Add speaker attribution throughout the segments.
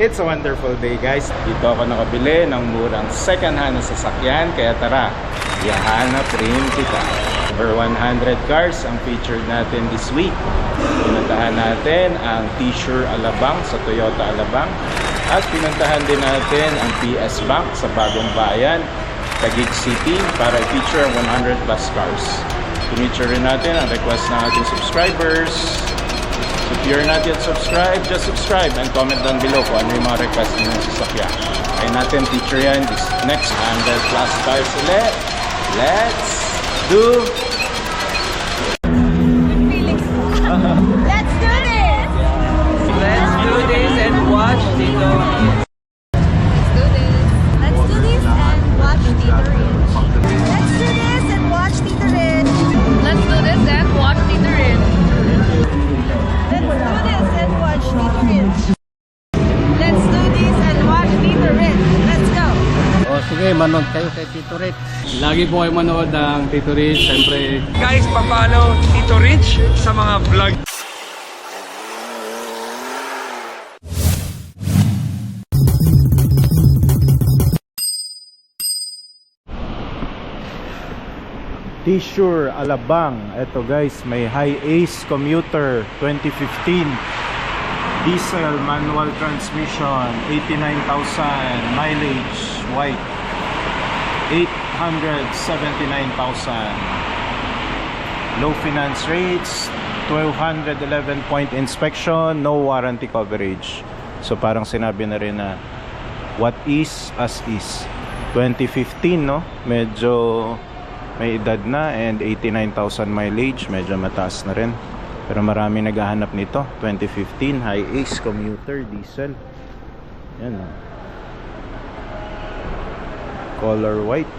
Speaker 1: It's a wonderful day, guys. Dito ako nakabili ng murang second hand na sasakyan. Kaya tara, yahanap rin kita. Over 100 cars ang featured natin this week. Pinuntahan natin ang T-Sure Alabang sa Toyota Alabang. At pinuntahan din natin ang PS Bank sa Bagong Bayan, Taguig City, para i-feature ang 100 plus cars. Feature rin natin ang request ng ating subscribers. If you're not yet subscribed, just subscribe and comment down below kung ano yung mga request nyo sa sasakyan. Kaya natin feature yan this next 100 plus cars ulit. Let's do
Speaker 2: Let's do this!
Speaker 3: Let's do this and watch Tito.
Speaker 2: Let's do this and watch Tito Rich. Let's do this and watch Tito Rich.
Speaker 4: Let's do this and watch Tito Rich.
Speaker 2: Let's do this and watch Tito Rich. Let's do this and watch Tito Rich. Let's go!
Speaker 5: O sige, manood kayo kay Tito Rich.
Speaker 6: Lagi po kayo manood ng Tito Rich. Siyempre,
Speaker 3: Guys, papalo Tito Rich sa mga vlog.
Speaker 1: T-Sure Alabang. Ito guys, may High Ace Commuter 2015 diesel manual transmission, 89,000 mileage, white, 879,000. Low finance rates, 1211 point inspection, no warranty coverage. So parang sinabi na rin na what is as is. 2015, no? Medyo may edad na, and 89,000 mileage, medyo mataas na rin. Pero marami naghahanap nito. 2015 High Ace Commuter diesel. Yan, oh. Color white.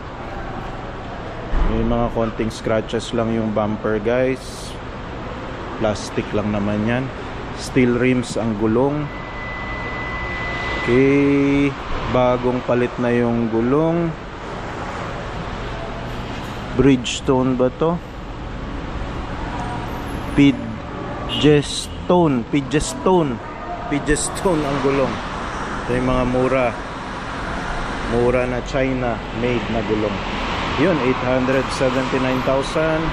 Speaker 1: May mga konting scratches lang yung bumper, guys. Plastic lang naman yan. Steel rims ang gulong. Okay, bagong palit na yung gulong. Bridgestone ba to? Pidgestone ang gulong. Ito yung mga mura na China made na gulong. Yun, 879,000,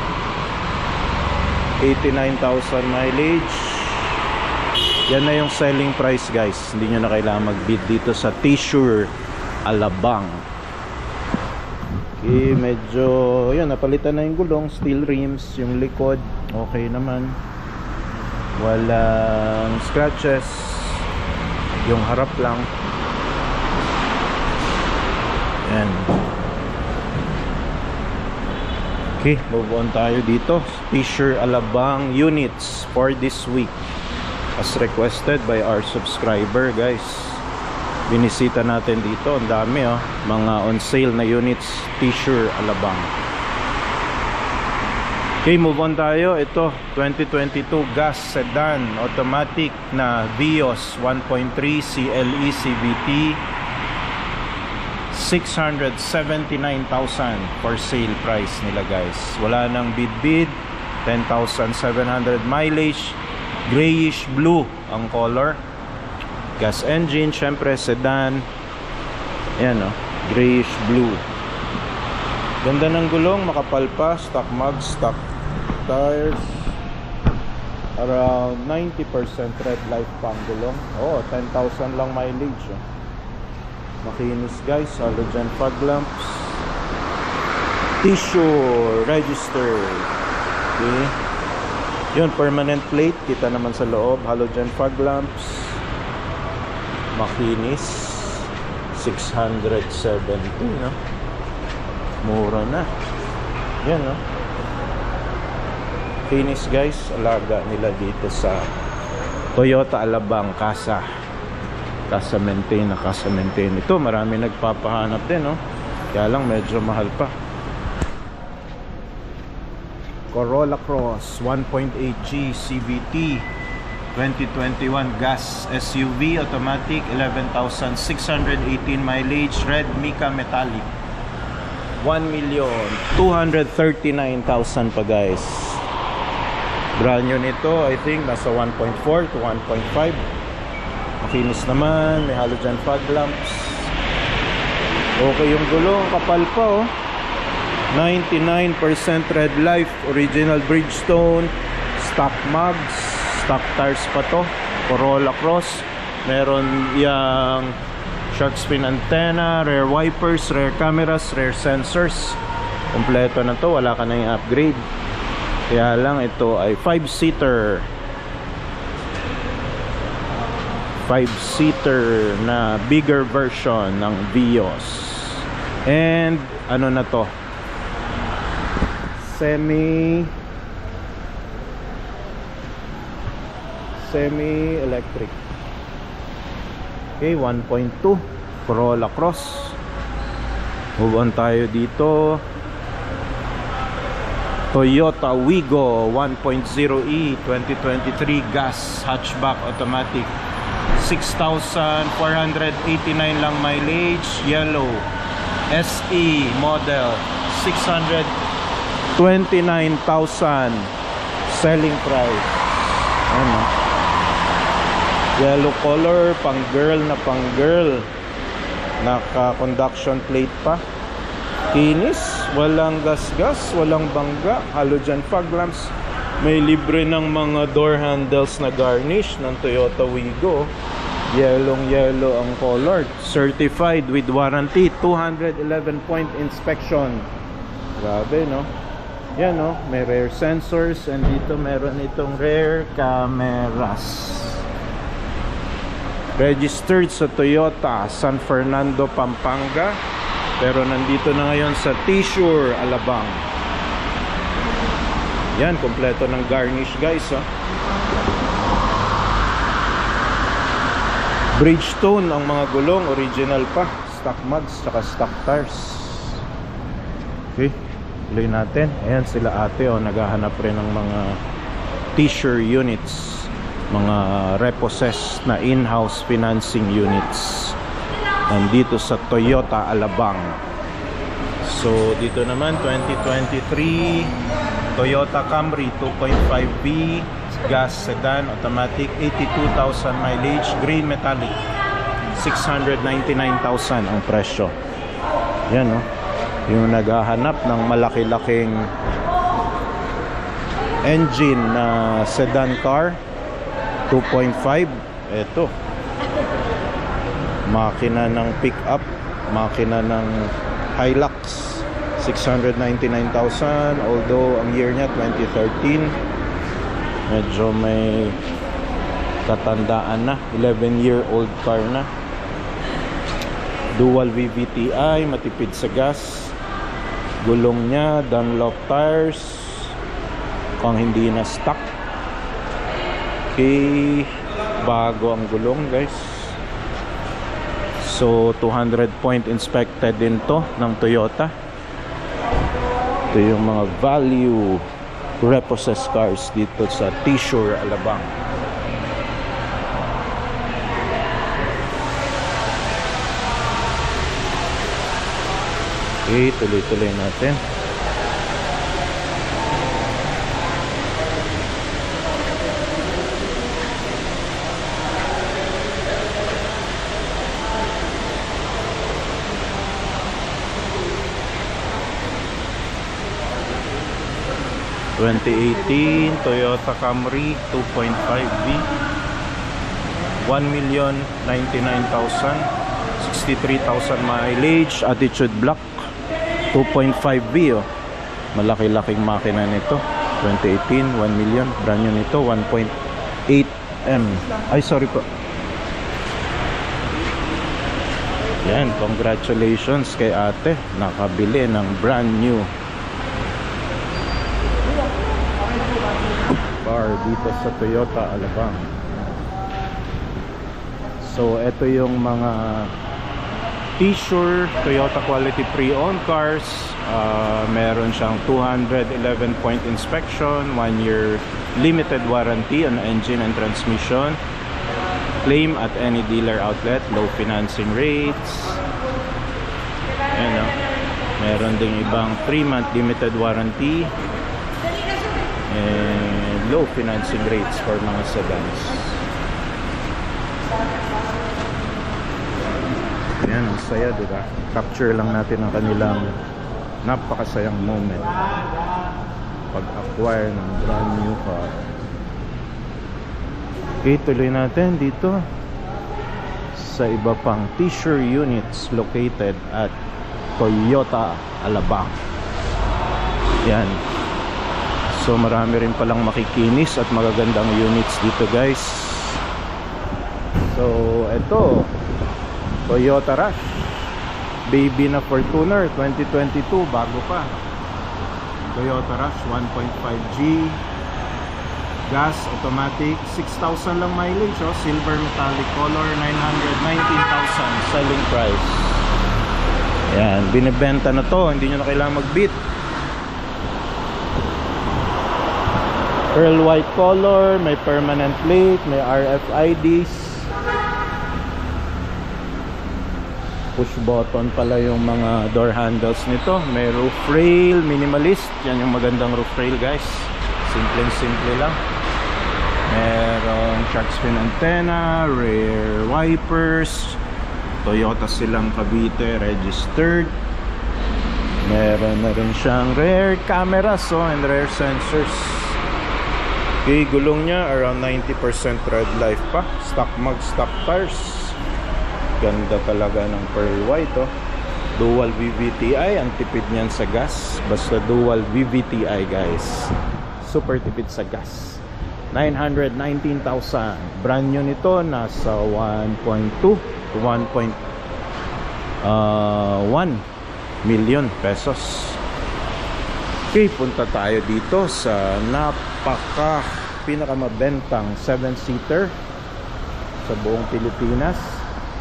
Speaker 1: 89,000 mileage. Yan na yung selling price, guys. Hindi nyo na kailangan mag-bid dito sa T-Sure Alabang. Okay, medyo yun, napalitan na yung gulong, steel rims, yung likod okay naman, walang scratches, yung harap lang. Yan. Okay, move on tayo dito. T-Sure Alabang units for this week as requested by our subscriber, guys. Binisita natin dito, ang dami, oh, mga on sale na units. T-Sure Alabang. Okay, move on tayo. Ito, 2022 gas sedan automatic na Vios 1.3 CLE CVT, 679,000 for sale price nila, guys. Wala nang bid, 10,700 mileage, grayish blue ang color. Gas engine, syempre sedan. Ayan, oh, grayish blue. Ganda ng gulong, makapal pa, stock mugs, stock tires. Around 90% red light pa ang gulong. Oh, 10,000 lang mileage, oh. Makinis, guys. Halogen fog lamps. T-Sure registered. Okay. Yun, permanent plate. Kita naman sa loob. Halogen fog lamps. Makinis. 670, no? Mura na. Yan, no? Finish, guys. Alaga nila dito sa Toyota Alabang. Casa maintain na casa maintain. Ito, marami nagpapahanap din, no? Kaya lang medyo mahal pa. Corolla Cross 1.8G CVT 2021 gas SUV automatic, 11,618 mileage, red mica metallic, 1,239,000 pa, guys. Brand new nito, I think nasa 1.4 to 1.5. Makinis naman, may halogen fog lamps. Okay yung gulong, kapal pa oh. 99% red life, original Bridgestone, stock mugs, stock tires pa to, Corolla Cross. Meron yung shark fin antenna, rear wipers, rear cameras, rear sensors. Kompleto na to, wala ka na yung upgrade. Kaya lang ito ay 5-seater. 5-seater na bigger version ng Vios. And ano na to? Semi-electric. Okay, 1.2 Corolla Cross. Move on tayo dito. Toyota Wigo 1.0e 2023 gas hatchback automatic. 6,489 lang mileage, yellow. SE model 629,000 selling price. Ano? Yellow color, pang girl na pang girl. Naka conduction plate pa. Kinis, walang gasgas, walang bangga, halogen fog lamps. May libre ng mga door handles na garnish ng Toyota Wigo. Yellow ang color. Certified with warranty, 211 point inspection. Grabe no. Yan no, may rear sensors and dito meron itong rear cameras. Registered sa Toyota San Fernando, Pampanga, pero nandito na ngayon sa T-Sure, Alabang. Yan, kompleto ng garnish guys oh. Bridgestone ang mga gulong, original pa, stock mugs tsaka stock tires. Okay, tuloy natin. Ayan sila ate oh, naghahanap rin ng mga T-Sure units, mga repossessed na in-house financing units nandito sa Toyota Alabang. So dito naman 2023 Toyota Camry 2.5B gas sedan automatic, 82,000 mileage, green metallic, 699,000 ang presyo. Yan no, yung naghahanap ng malaki-laking engine na sedan car 2.5, eto makina ng pick-up, makina ng Hilux, 699,000, although ang year niya 2013. Medyo may katandaan na, 11-year-old car na. Dual VVTi, matipid sa gas. Gulong niya Dunlop tires, kung hindi na stock. Okay, bago ang gulong guys. So 200 point inspected din to ng Toyota. Ito yung mga value repossessed cars dito sa T-Sure, Alabang. Okay, tuloy-tuloy natin. ...2018 Toyota Camry 2.5B, 1,099,000, 63,000 mileage, attitude black, 2.5B oh. Malaki-laking makina nito. 2018, 1 million. Brand new nito, 1.8M. Ay, sorry po. Yan, congratulations kay ate. Nakabili ng brand new car dito sa Toyota Alabang. So ito yung mga T-Sure Toyota quality pre-owned cars. Meron siyang 211 point inspection, 1 year limited warranty on engine and transmission, claim at any dealer outlet, low financing rates. Ayan, no? Meron ding ibang 3-month limited warranty and low financing rates for mga sedans. saya, di ba? Capture lang natin ang kanilang napakasayang moment pag-acquire ng brand new car. Okay, tuloy natin dito sa iba pang T-shirt units located at Toyota Alabang. Yan. So marami rin palang makikinis at magagandang units dito, guys. So ito, Toyota Rush baby na Fortuner 2022, bago pa. Toyota Rush 1.5G gas, automatic, 6,000 lang mileage, oh. Silver metallic color, 919,000 selling price. Yan, binibenta na to, hindi nyo na kailangan mag-bid. Pearl white color, may permanent plate, may RFIDs, push button pala yung mga door handles nito. May roof rail, minimalist, yan yung magandang roof rail, guys. Simple lang. Merong shark fin antenna, rear wipers, Toyota silang Cavite registered. Meron na rin siyang rear cameras, and rear sensors. Okay, gulong niya around 90% red life pa. Stock mag, stock tires. Ganda talaga ng pearl white, oh. Dual VVTi, ang tipid niyan sa gas. Basta dual VVTi, guys. Super tipid sa gas. 919,000. Brand new nito nasa 1.2 to 1.1 million pesos. Okay, punta tayo dito sa pinakamabentang 7-seater sa buong Pilipinas.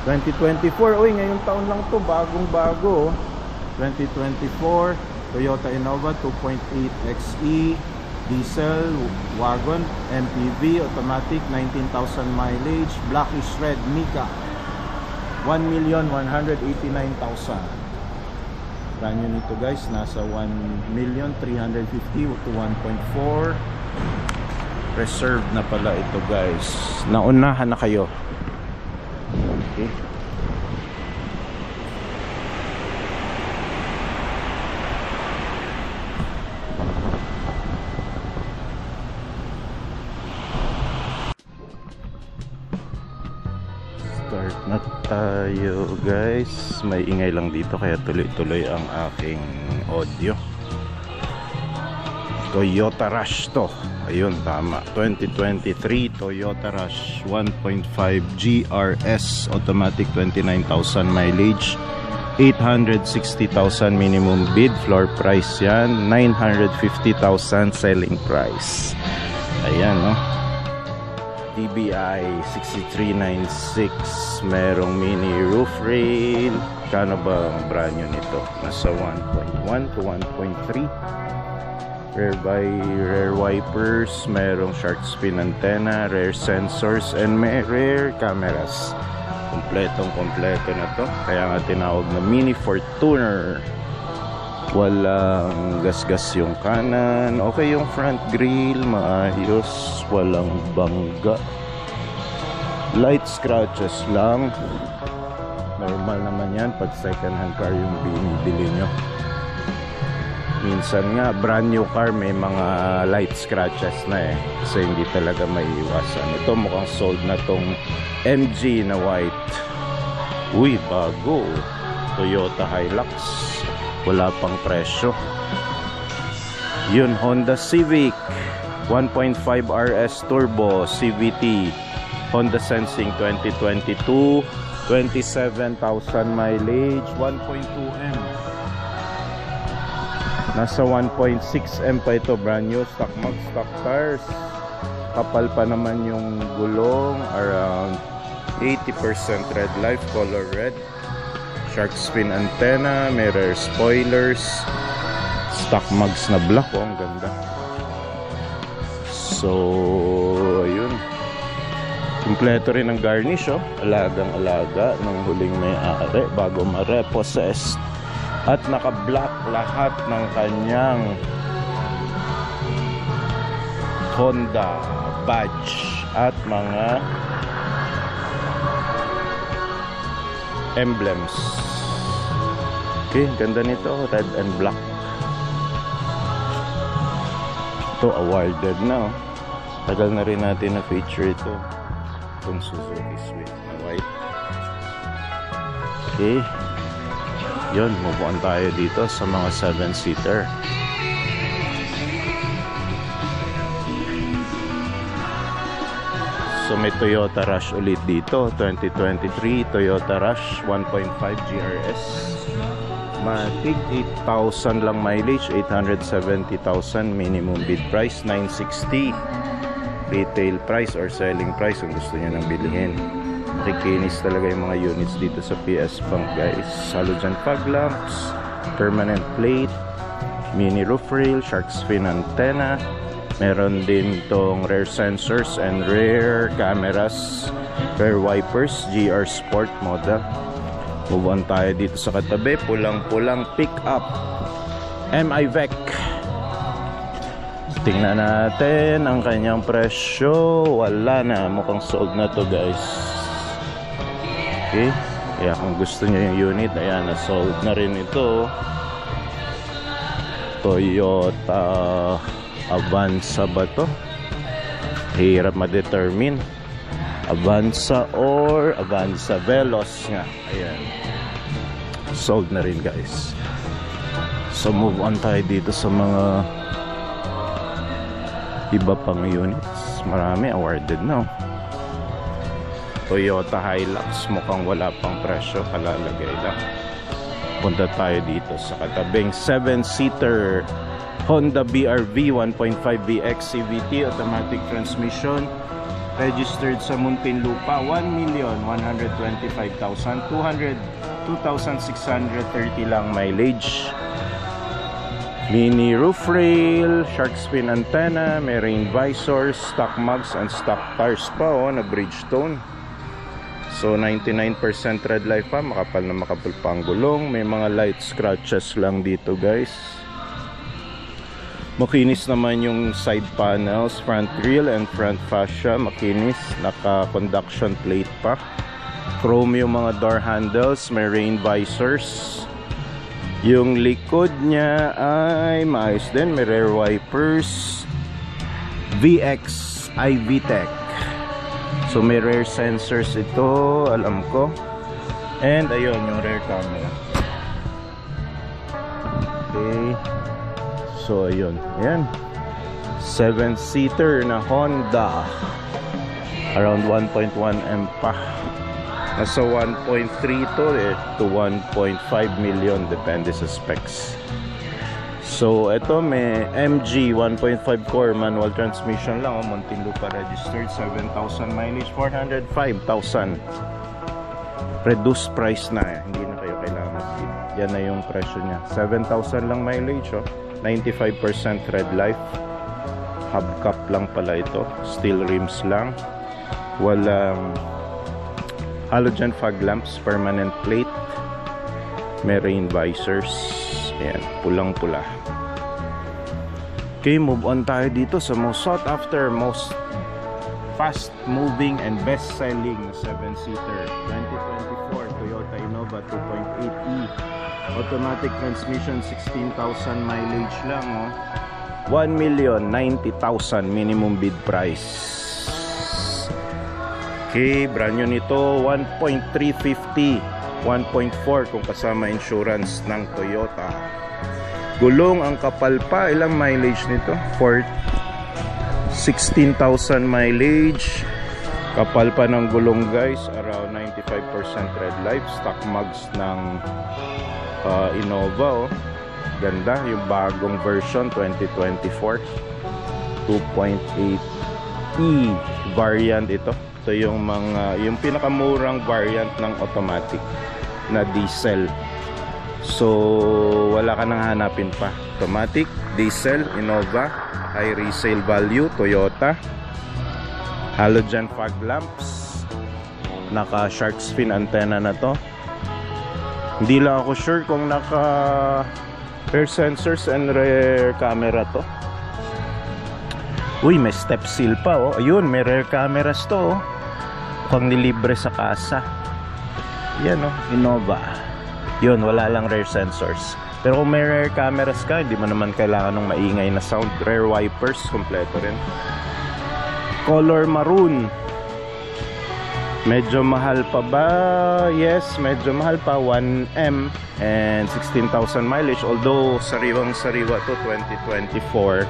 Speaker 1: 2024, uy, ngayong taon lang to, bagong bago. 2024 Toyota Innova 2.8 XE diesel wagon, MPV, automatic, 19,000 mileage, blackish red Mika, 1,189,000. Brand new nito, guys, nasa 1,350,000 to 1.4. Reserved na pala ito, guys. Naunahan na kayo. Okay. Start na tayo, guys. May ingay lang dito kaya tuloy-tuloy ang aking audio. Toyota Rush to. Ayun, tama. 2023 Toyota Rush 1.5 GRS automatic, 29,000 mileage, 860,000 minimum bid, floor price yan, 950,000 selling price. Ayan, no? TBI 6396, merong mini roof rail. Kano ba ang brand new nito? Nasa 1.1 to 1.3. rear wipers, merong shark fin antenna, rear sensors, and may rear cameras. Kompleto na to, kaya nga tinawag na mini Fortuner. Walang gasgas yung kanan, okay yung front grille, maayos, walang bangga, light scratches lang, normal naman yan pag second hand car yung binibili nyo. Minsan nga brand new car may mga light scratches na kasi hindi talaga maiiwasan. Ito mukhang sold na tong MG na white. Uy, bago, Toyota Hilux, wala pang presyo. Yun, Honda Civic 1.5 RS Turbo CVT, Honda Sensing 2022, 27,000 mileage, 1.2M. Nasa 1.6M pa ito, brand new, stock mag, stock tires. Kapal pa naman yung gulong, around 80% red life, color red. Shark fin antenna, mirror spoilers, stock mugs na black, oh, ang ganda. So, ayun. Kompleto rin ang garnish, oh. Alagang-alaga ng huling may-ari bago ma-repossess. At naka-black lahat ng kanyang Honda badge at mga emblems. Okay, ganda nito, red and black. Ito awarded na, oh. Tagal na rin natin na feature ito. Itong Suzuki Swift na white. Okay. Yun, move on tayo dito sa mga 7-seater. So may Toyota Rush ulit dito, 2023 Toyota Rush 1.5 GRS. Matic, 8,000 lang mileage, 870,000 minimum bid price, 960 retail price or selling price kung gusto niyo nang bilhin. Makikinis talaga yung mga units dito sa PS Bank, guys. Halogen fog lamps, permanent plate, mini roof rail, shark's fin antenna. Meron din tong rear sensors and rear cameras, rear wipers, GR Sport model. Move on tayo dito sa katabi, pulang-pulang pick-up MI-VEC. Tingnan natin ang kanyang presyo. Wala na, mukhang sold na to, guys. Okay, kaya kung gusto nyo yung unit, ayan, na-sold na rin ito. Toyota Avanza ba to? Hirap ma-determine. Avanza or Avanza Veloz nga. Ayan. Sold na rin, guys. So move on tayo dito sa mga iba pang units. Marami awarded na. Toyota Hilux, mukhang wala pang presyo, kalalagay lang. Punta tayo dito sa katabing 7-seater Honda BR-V 1.5VX CVT automatic transmission, registered sa Muntinlupa, 1,125,200, 2,630 lang mileage. Mini roof rail, shark's fin antenna, may rain visors, stock mugs and stock tires pa, oh, na Bridgestone. So 99% red light pa, makapal na makapal pa ang gulong. May mga light scratches lang dito, guys. Makinis naman yung side panels, front grille and front fascia, makinis, naka conduction plate pa. Chrome yung mga door handles, may rain visors. Yung likod niya ay maayos din, may rear wipers, VX iVTEC. So may rear sensors ito, alam ko. And ayun yung rear camera. Okay. So ayun, ayan, 7-seater na Honda, around 1.1 M pa. Nasa 1.3 to 1.5 million, depende sa specs. So ito may MG 1.5 core manual transmission lang, Muntinlupa registered, 7,000 mileage, 405,000. Reduced price na, hindi na kayo kailangan mag-keep. Yan na yung presyo niya, 7,000 lang mileage, oh. 95% red life, hubcap lang pala ito, steel rims lang, walang halogen fog lamps, permanent plate, may rain visors, ayan, pulang pula. Okay, move on tayo dito sa most sought after, most fast moving and best selling na 7-seater 2024 Toyota Innova 2.8e automatic transmission, 16,000 mileage lang, oh. 1,090,000 minimum bid price. Okay, brand new nito, 1.350, 1.4 kung kasama insurance ng Toyota. Gulong ang kapal pa, ilang mileage nito? 16,000 mileage. Kapal pa ng gulong, guys, around 95% red life, stock mugs ng Innova, oh. Ganda, yung bagong version 2024 2.8e variant ito. Ito yung mga, yung pinakamurang variant ng automatic na diesel. So wala ka nang hanapin pa. Automatic, diesel, Innova, high resale value, Toyota, halogen fog lamps, naka shark's fin antenna na to. Hindi lang ako sure kung naka rear sensors and rear camera to. Uy, may step seal pa, oh. Ayun, may rear cameras to, oh. Pang nilibre sa kasa. Yan, oh, Innova. Yun, wala lang rear sensors. Pero kung may rear cameras ka, hindi mo naman kailangan ng maingay na sound. Rear wipers, kompleto rin. Color maroon. Medyo mahal pa ba? Yes, medyo mahal pa. 1M and 16,000 mileage. Although sariwang sariwa to 2024.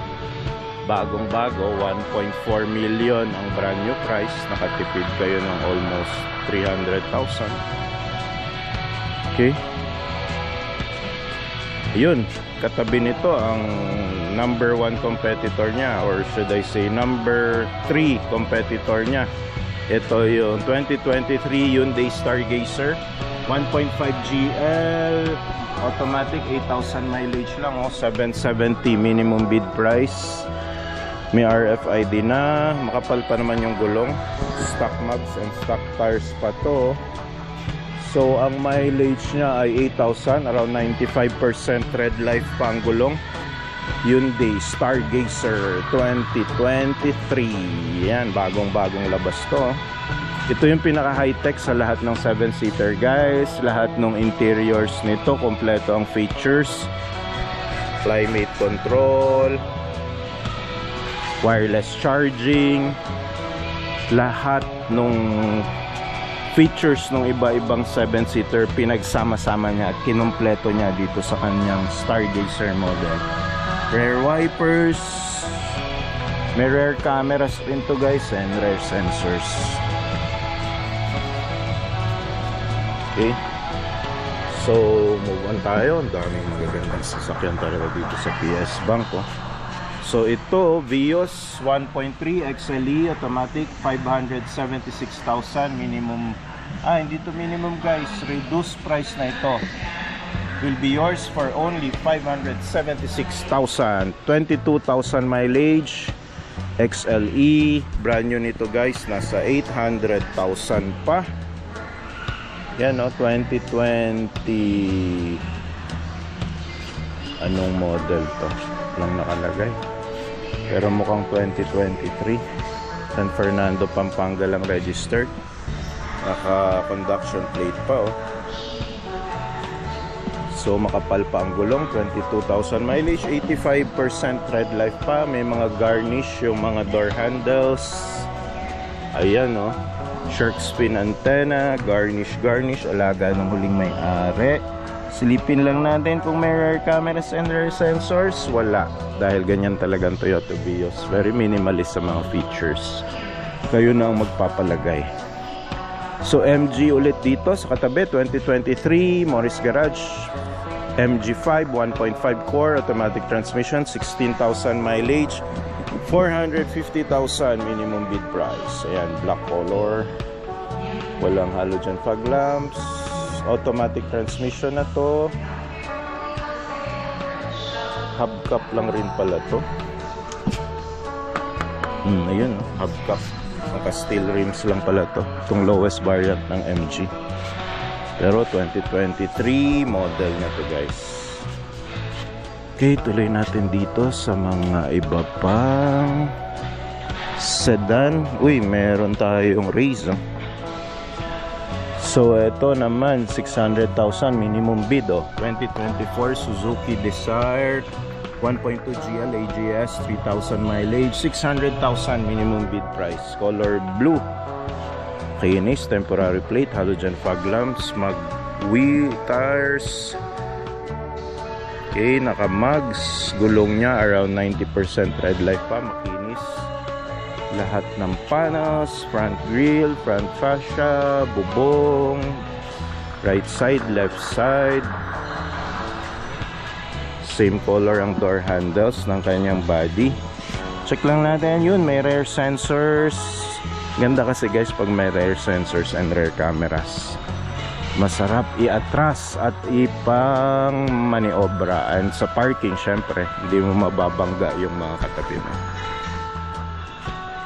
Speaker 1: Bagong bago, 1.4 million ang brand new price. Nakatipid kayo ng almost 300,000. Okay. Yun, katabi nito ang number 1 competitor niya, or should I say number 3 competitor niya. Ito yung 2023 Hyundai Stargazer 1.5 GL automatic, 8,000 mileage lang, 770 minimum bid price. May RFID na, makapal pa naman yung gulong, stock mags and stock tires pa to. So ang mileage niya ay 8,000, around 95% tread life pa ang gulong. Hyundai Stargazer 2023. Yan, bagong-bagong labas to. Ito yung pinaka high-tech sa lahat ng 7-seater guys. Lahat ng interiors nito, kompleto ang features. Climate control, wireless charging, lahat nung features ng iba-ibang 7-seater pinagsama-sama niya at kinumpleto niya dito sa kanyang Stargazer model. Rear wipers, may rear cameras rin to guys, and rear sensors. Okay, so move on tayo. Ang daming magagandang sasakyan talaga dito sa PS Bank, oh. So ito, Vios 1.3 XLE automatic, 576,000 minimum. Hindi to minimum guys, reduced price na ito. Will be yours for only 576,000. 22,000 mileage, XLE, brand new nito guys, nasa 800,000 pa. Yan, no, 2020. Anong model to? Lang nakalagay. Pero mukhang 2023. San Fernando, Pampanga lang registered. Naka conduction plate pa, oh. So makapal pa ang gulong, 22,000 mileage, 85% tread life pa. May mga garnish yung mga door handles. Ayan, oh. Shark fin antenna, garnish, alaga ng huling may-ari. Silipin lang natin kung may rear cameras and rear sensors. Wala, dahil ganyan talagang Toyota Vios. Very minimalist sa mga features. Kayo na ang magpapalagay. So MG ulit dito sa katabi, 2023 Morris Garage MG5 1.5 core automatic transmission, 16,000 mileage, 450,000 minimum bid price. Ayan, black color, walang halogen fog lamps, automatic transmission na to. Hubcap lang rin pala to. Ayun, hubcap. Naka steel rims lang pala to. Itong lowest variant ng MG. Pero 2023 model na to guys. Okay, tuloy natin dito sa mga iba pang sedan. Uy, meron tayong Raze, oh. So ito naman 600,000 minimum bid, oh. 2024 Suzuki Desire 1.2 GL AGS, 3,000 mileage, 600,000 minimum bid price. Color blue. Kinis, temporary plate, halogen fog lamps, mag wheel tires. Okay, naka mags. Gulong niya around 90% tread life pa, makinis. Lahat ng panels, front grille, front fascia, bubong, right side, left side. Same color ang door handles ng kanyang body. Check lang natin yun, may rear sensors. Ganda kasi guys pag may rear sensors and rear cameras. Masarap i-atras at ipang maniobra. And sa parking syempre, hindi mo mababangga yung mga katabi mo.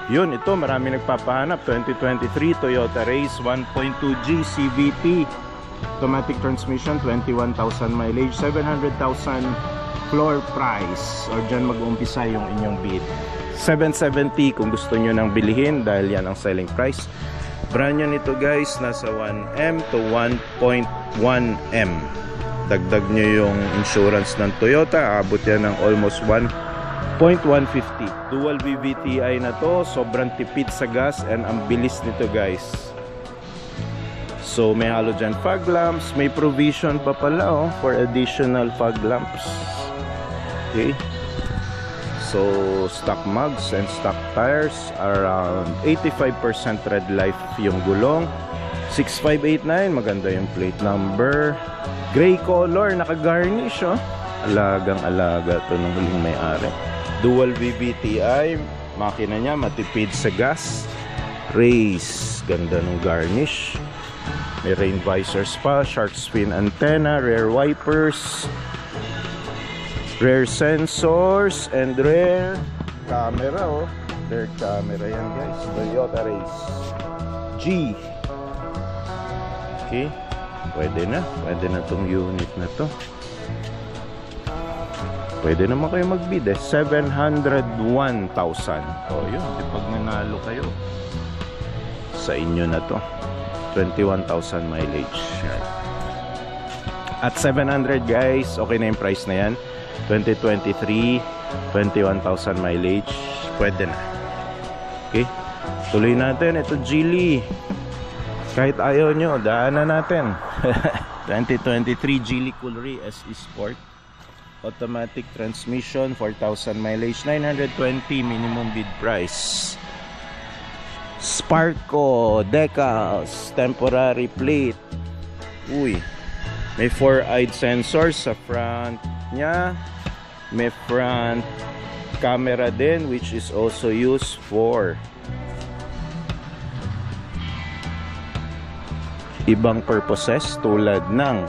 Speaker 1: Yun, ito marami nagpapahanap. 2023 Toyota Race 1.2G CVT automatic transmission, 21,000 mileage, 700,000 floor price, or dyan mag-umpisa yung inyong bid. 770 kung gusto nyo nang bilihin dahil yan ang selling price. Brand nyo nito guys, nasa 1M to 1.1M. dagdag nyo yung insurance ng Toyota, abot yan ng almost 1.150. Dual VVTi na to, sobrang tipid sa gas and ang bilis nito guys. So may halogen fog lamps, may provision pa pala for additional fog lamps. Okay. So stock mugs and stock tires, around 85% red life yung gulong. 6589, maganda yung plate number. Gray color, naka-garnish Alagang alaga to ng huling may-ari. Dual VVTi, makina niya matipid sa gas. Race, ganda ng garnish. May rain visors pa, shark fin antenna, rear wipers, rear sensors, and rear camera rear camera yan guys. Toyota Race G. Okay, pwede na tong unit na to. Pwede naman kayo magbid 701,000. Yun, pag nanalo kayo, sa inyo na to. 21,000 mileage. Yan. At 700 guys, okay na yung price na yan. 2023, 21,000 mileage, pwede na. Okay, tuloy natin. Ito Geely, kahit ayaw nyo, daanan natin. 2023 Geely Coolray SE Sport, automatic transmission, 4,000 mileage, 920 minimum bid price. Sparco decals, temporary plate. Uy, may 4-eyed sensors sa front nya. May front camera din, which is also used for ibang purposes tulad ng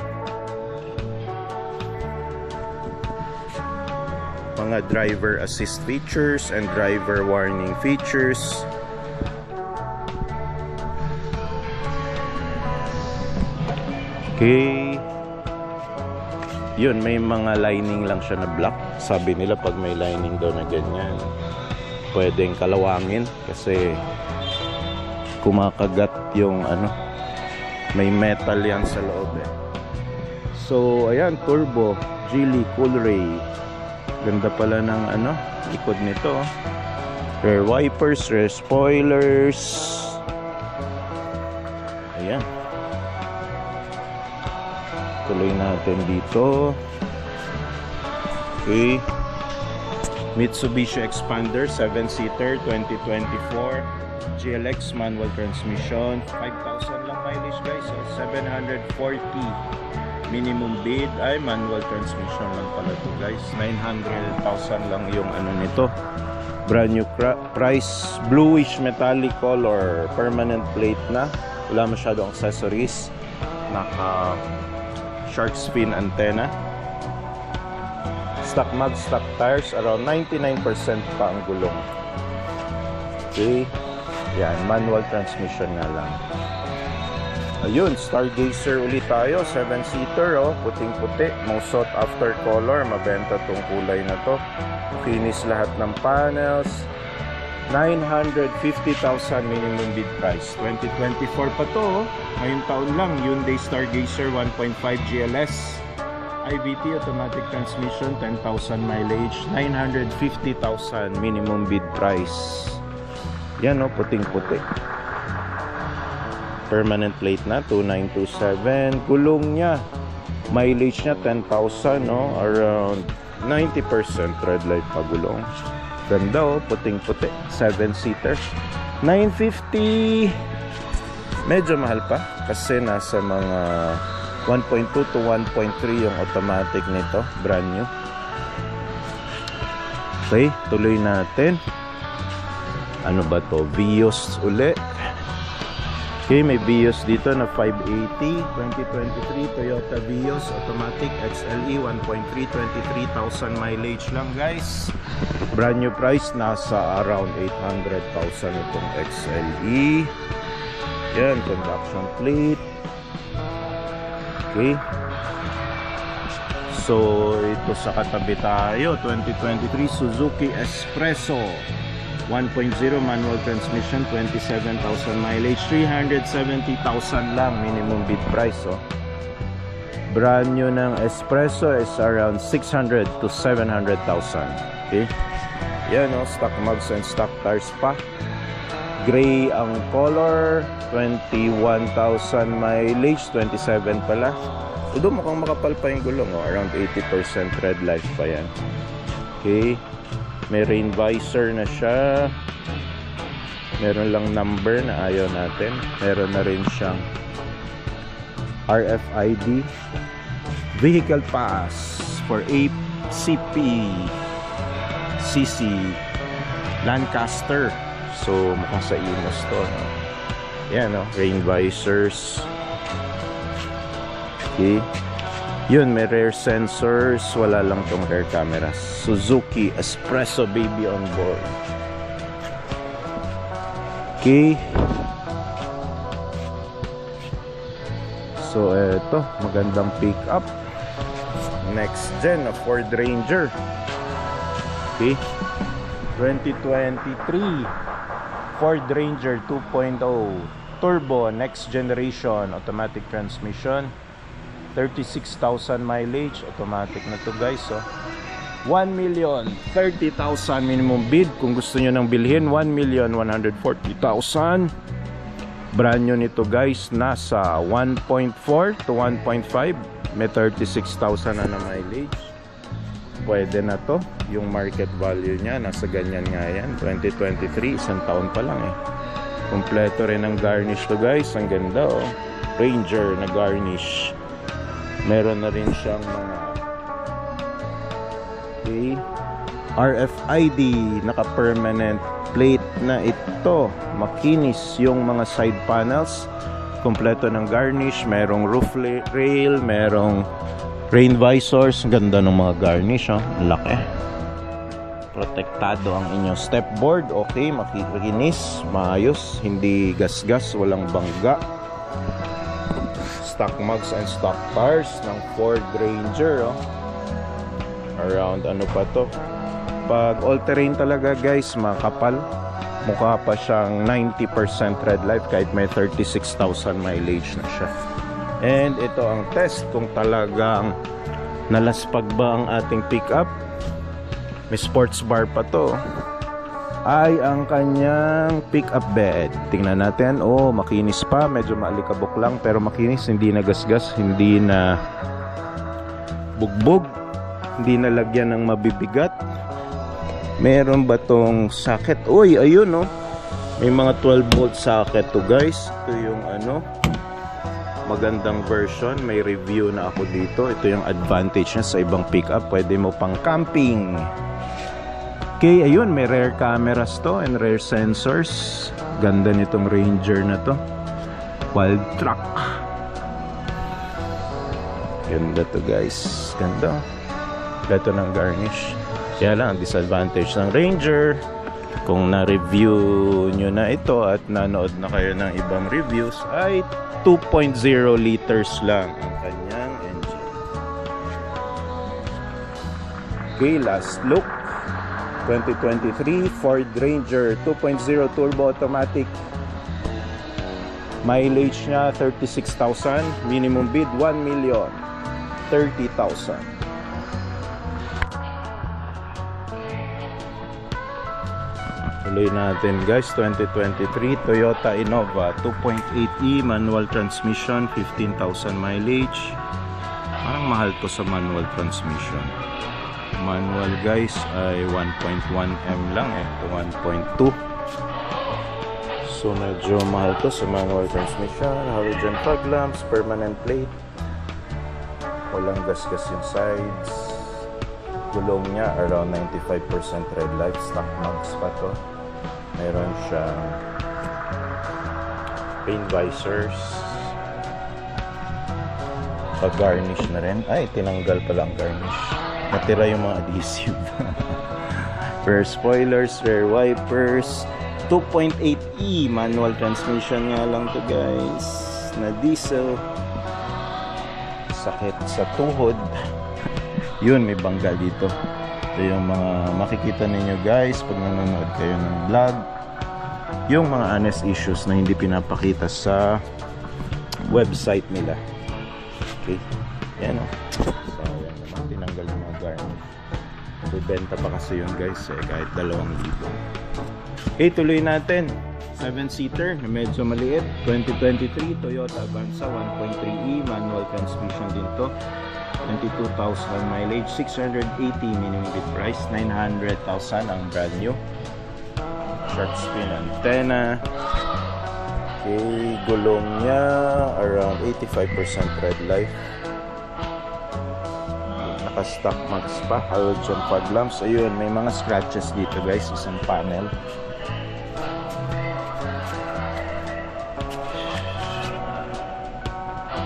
Speaker 1: mga driver assist features and driver warning features. Okay, yun, may mga lining lang siya na black. Sabi nila pag may lining daw na ganyan, pwedeng kalawangin kasi kumakagat yung may metal yan sa loob So ayan, turbo Geely Coolray. Ganda pala ng likod nito. Rear wipers, rear spoilers. Ayan, tuloy natin dito. Okay, Mitsubishi Expander 7-seater 2024 GLX manual transmission, 5,000 lang mileage guys. So 740 minimum bid. Ay, manual transmission lang pala to guys. 900,000 lang yung nito. Brand new price, bluish metallic color, permanent plate na, wala masyadong accessories. Naka shark fin antenna, stock mugs, stock tires, around 99% pa ang gulong. Okay, yan, manual transmission na lang. Ayun, Stargazer ulit tayo, 7-seater puting-puti, most sought after color, mabenta tong kulay na to. Finish lahat ng panels. 950,000 minimum bid price. 2024 pa to. Ngayong taon lang, Hyundai Stargazer 1.5 GLS IVT automatic transmission, 10,000 mileage, 950,000 minimum bid price. Yan puting-puti. Permanent plate na, 2927. Gulong niya, mileage niya 10,000 around 90% red light pa gulong. Ganda puting-puti, 7-seater, 950. Medyo mahal pa kasi nasa mga 1.2 to 1.3 yung automatic nito, brand new. Okay, tuloy natin. Ano ba to? Vios uli. Okay, may Vios dito na 580 2023 Toyota Vios automatic XLE 1.3, 23,000 mileage lang guys. Brand new price, nasa around 800,000 itong XLE. Yan, conduction plate. Okay, so ito sa katabi tayo, 2023 Suzuki Espresso 1.0 manual transmission, 27,000 mileage, 370,000 lang minimum bid price. Brand new ng Espresso is around 600 to 700,000. Okay? Yan o, stock mugs and stock tires pa. Gray ang color, 21,000 mileage, 27 pala. Although mukhang makapal pa yung gulong, around 80% red light pa yan. Okay, may rain visor na siya. Meron lang number na ayaw natin. Meron na rin siyang RFID. Vehicle pass for ACP CC Lancaster. So mukhang sa Inos to, no? Yan, no? Rain visors. Okay. Yun, may rear sensors. Wala lang tong rear cameras. Suzuki Espresso baby on board. Okay. So eto, magandang pick up. Next gen na Ford Ranger. Okay. 2023 Ford Ranger 2.0 turbo, next generation, automatic transmission, 36,000 mileage, automatic na to guys. So 1,030,000 minimum bid. Kung gusto nyo nang bilhin, 1,140,000. Brand new nito guys, nasa 1.4 to 1.5, may 36,000 na mileage. Pwede na to. Yung market value niya nasa ganyan nga yan. 2023, isang taon pa lang eh. Kompleto rin ang garnish to guys. Ang ganda oh. Ranger na garnish. Meron na rin siyang mga RFID, naka permanent plate na ito. Makinis yung mga side panels. Kompleto ng garnish. Merong roof rail, merong rain visors. Ganda ng mga garnish, oh. Laki. Protektado ang inyong step board. Okay, makikinis, maayos, hindi gasgas, walang bangga. Stock mugs and stock tires ng Ford Ranger, oh. Around ano pa to? Pag all-terrain talaga guys, makapal. Mukha pa siyang 90% red light kahit may 36,000 mileage na siya. And ito ang test kung talagang nalaspag ba ang ating pickup. May sports bar pa to. Ay ang kanyang pickup bed. Tingnan natin. Oh, makinis pa. Medyo maalikabok lang pero makinis. Hindi na gasgas. Hindi na bugbog. Hindi na lagyan ng mabibigat. Meron ba tong socket? Uy, ayun oh. May mga 12 volt socket to guys. Ito yung ano, magandang version. May review na ako dito. Ito yung advantage niya sa ibang pickup. Pwede mo pang camping. Okay, ayun, may rear cameras to and rear sensors. Ganda nitong Ranger na to. Wild truck. Ganda to guys. Ganda. Ganda ng garnish. Kaya lang, ang disadvantage ng Ranger, kung na-review nyo na ito at nanood na kayo ng ibang reviews, ay 2.0 liters lang ang kanyang engine. Okay, last look. 2023 Ford Ranger 2.0 turbo automatic. Mileage niya 36,000. Minimum bid 1,030,000. Tuloy natin guys. 2023 Toyota Innova 2.8e manual transmission, 15,000 mileage. Parang mahal to sa manual transmission. Manual guys ay 1.1M lang eh, 1.2. So medyo mahal to sa manual transmission. Halogen fog lamps, permanent plate, walang gasgas yung sides. Gulong niya around 95% red light. Stock mugs pa to. Meron siyang rain visors. Pag-garnish na rin. Ay, tinanggal pala ang garnish. Natira yung mga adhesive. Rear spoilers, rear wipers. 2.8e manual transmission nga lang to guys, na diesel. Sakit sa tuhod. Yun, may bangga dito. Ito yung mga makikita ninyo guys pag nanonood kayo ng vlog. Yung mga honest issues na hindi pinapakita sa website nila. Okay. Yan o. Sayang naman, tinanggal yung mga garnish. Bibenta pa kasi yun guys kahit 2,000. Okay, tuloy natin. 7-seater na medyo maliit. 2023 Toyota Avanza 1.3e manual transmission din to. 22,000 mileage, 680 minimum bid price, 900,000 ang brand new. Shark fin antenna. Okay, gulong niya around 85% red light. Naka-stock mags pa, halogen fog lamps. Ayun, may mga scratches dito guys, isang panel.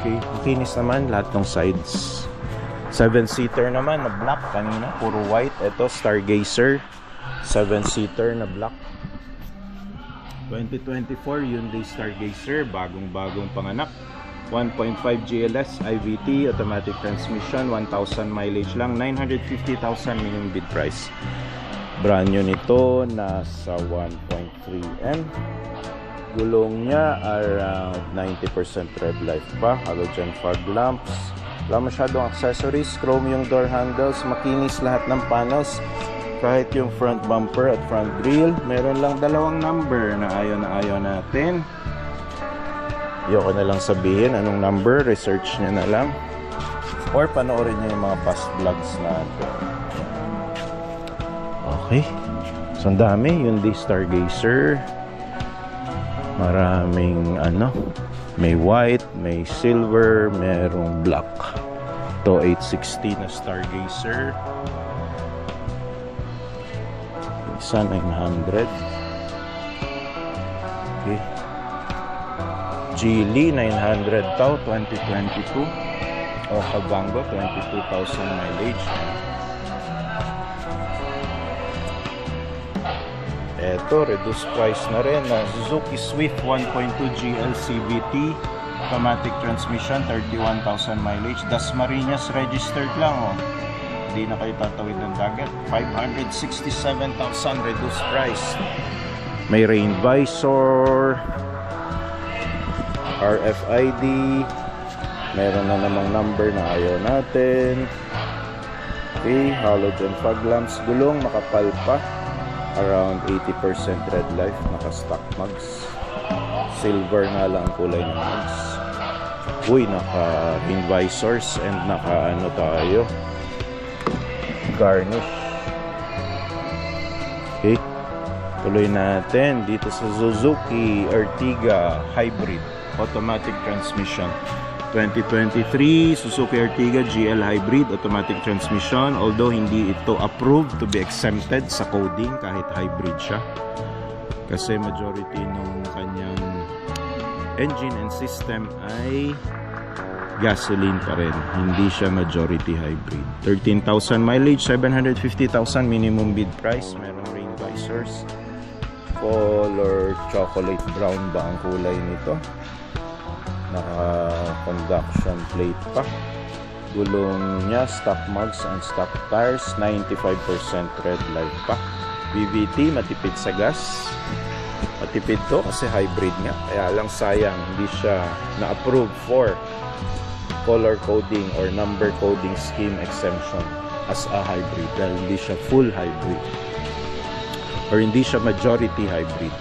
Speaker 1: Okay, kinis naman lahat ng sides. 7-seater naman na black, kanina puro white. Ito Stargazer 7-seater na black. 2024 Hyundai Stargazer, bagong panganak. 1.5 GLS IVT automatic transmission, 1,000 mileage lang, 950,000 minimum bid price. Brand new nito nasa 1.3M. Gulong niya around 90% red light pa, halogen fog lamps. Wala masyadong accessories, chrome yung door handles, makinis lahat ng panels. Kahit yung front bumper at front grille, meron lang 2 number na ayaw natin. Ayoko na lang sabihin anong number, research nyo na lang. Or panoorin nyo yung mga past vlogs natin. Okay. So, ang dami. Hyundai Stargazer. Maraming may white, may silver, merong black. Ito 860 na Stargazer. Isa 900. Okay. Geely 900 tao 2022. Okavango 22,000 mileage. Eto, reduced price na rin na Suzuki Swift 1.2 GL CVT automatic transmission, 31,000 mileage. Dasmariñas registered lang hindi na kayo tatawid ng dagat. 567,000 reduced price. May rain visor, RFID, meron na namang number na ayaw natin. Okay, halogen fog lamps, gulong makapal pa, around 80% red light, naka-stock mags. Silver nga lang kulay ng mags. Uy, naka-rain visors and naka tayo, garnish. Okay, tuloy natin dito sa Suzuki Ertiga Hybrid automatic transmission. 2023 Suzuki Ertiga GL Hybrid automatic transmission, although hindi ito approved to be exempted sa coding kahit hybrid siya, kasi majority nung kanyang engine and system ay gasoline pa rin, hindi siya majority hybrid. 13,000 mileage, 750,000 minimum bid price. Merong rain visors, color chocolate brown ba ang kulay nito, naka conduction plate pa. Gulong niya stock mags and stock tires, 95% red light pa. VVT, matipid sa gas. Matipid to kasi hybrid nga, kaya lang sayang hindi siya na-approve for color coding or number coding scheme exemption as a hybrid, dahil hindi siya full hybrid or hindi siya majority hybrid.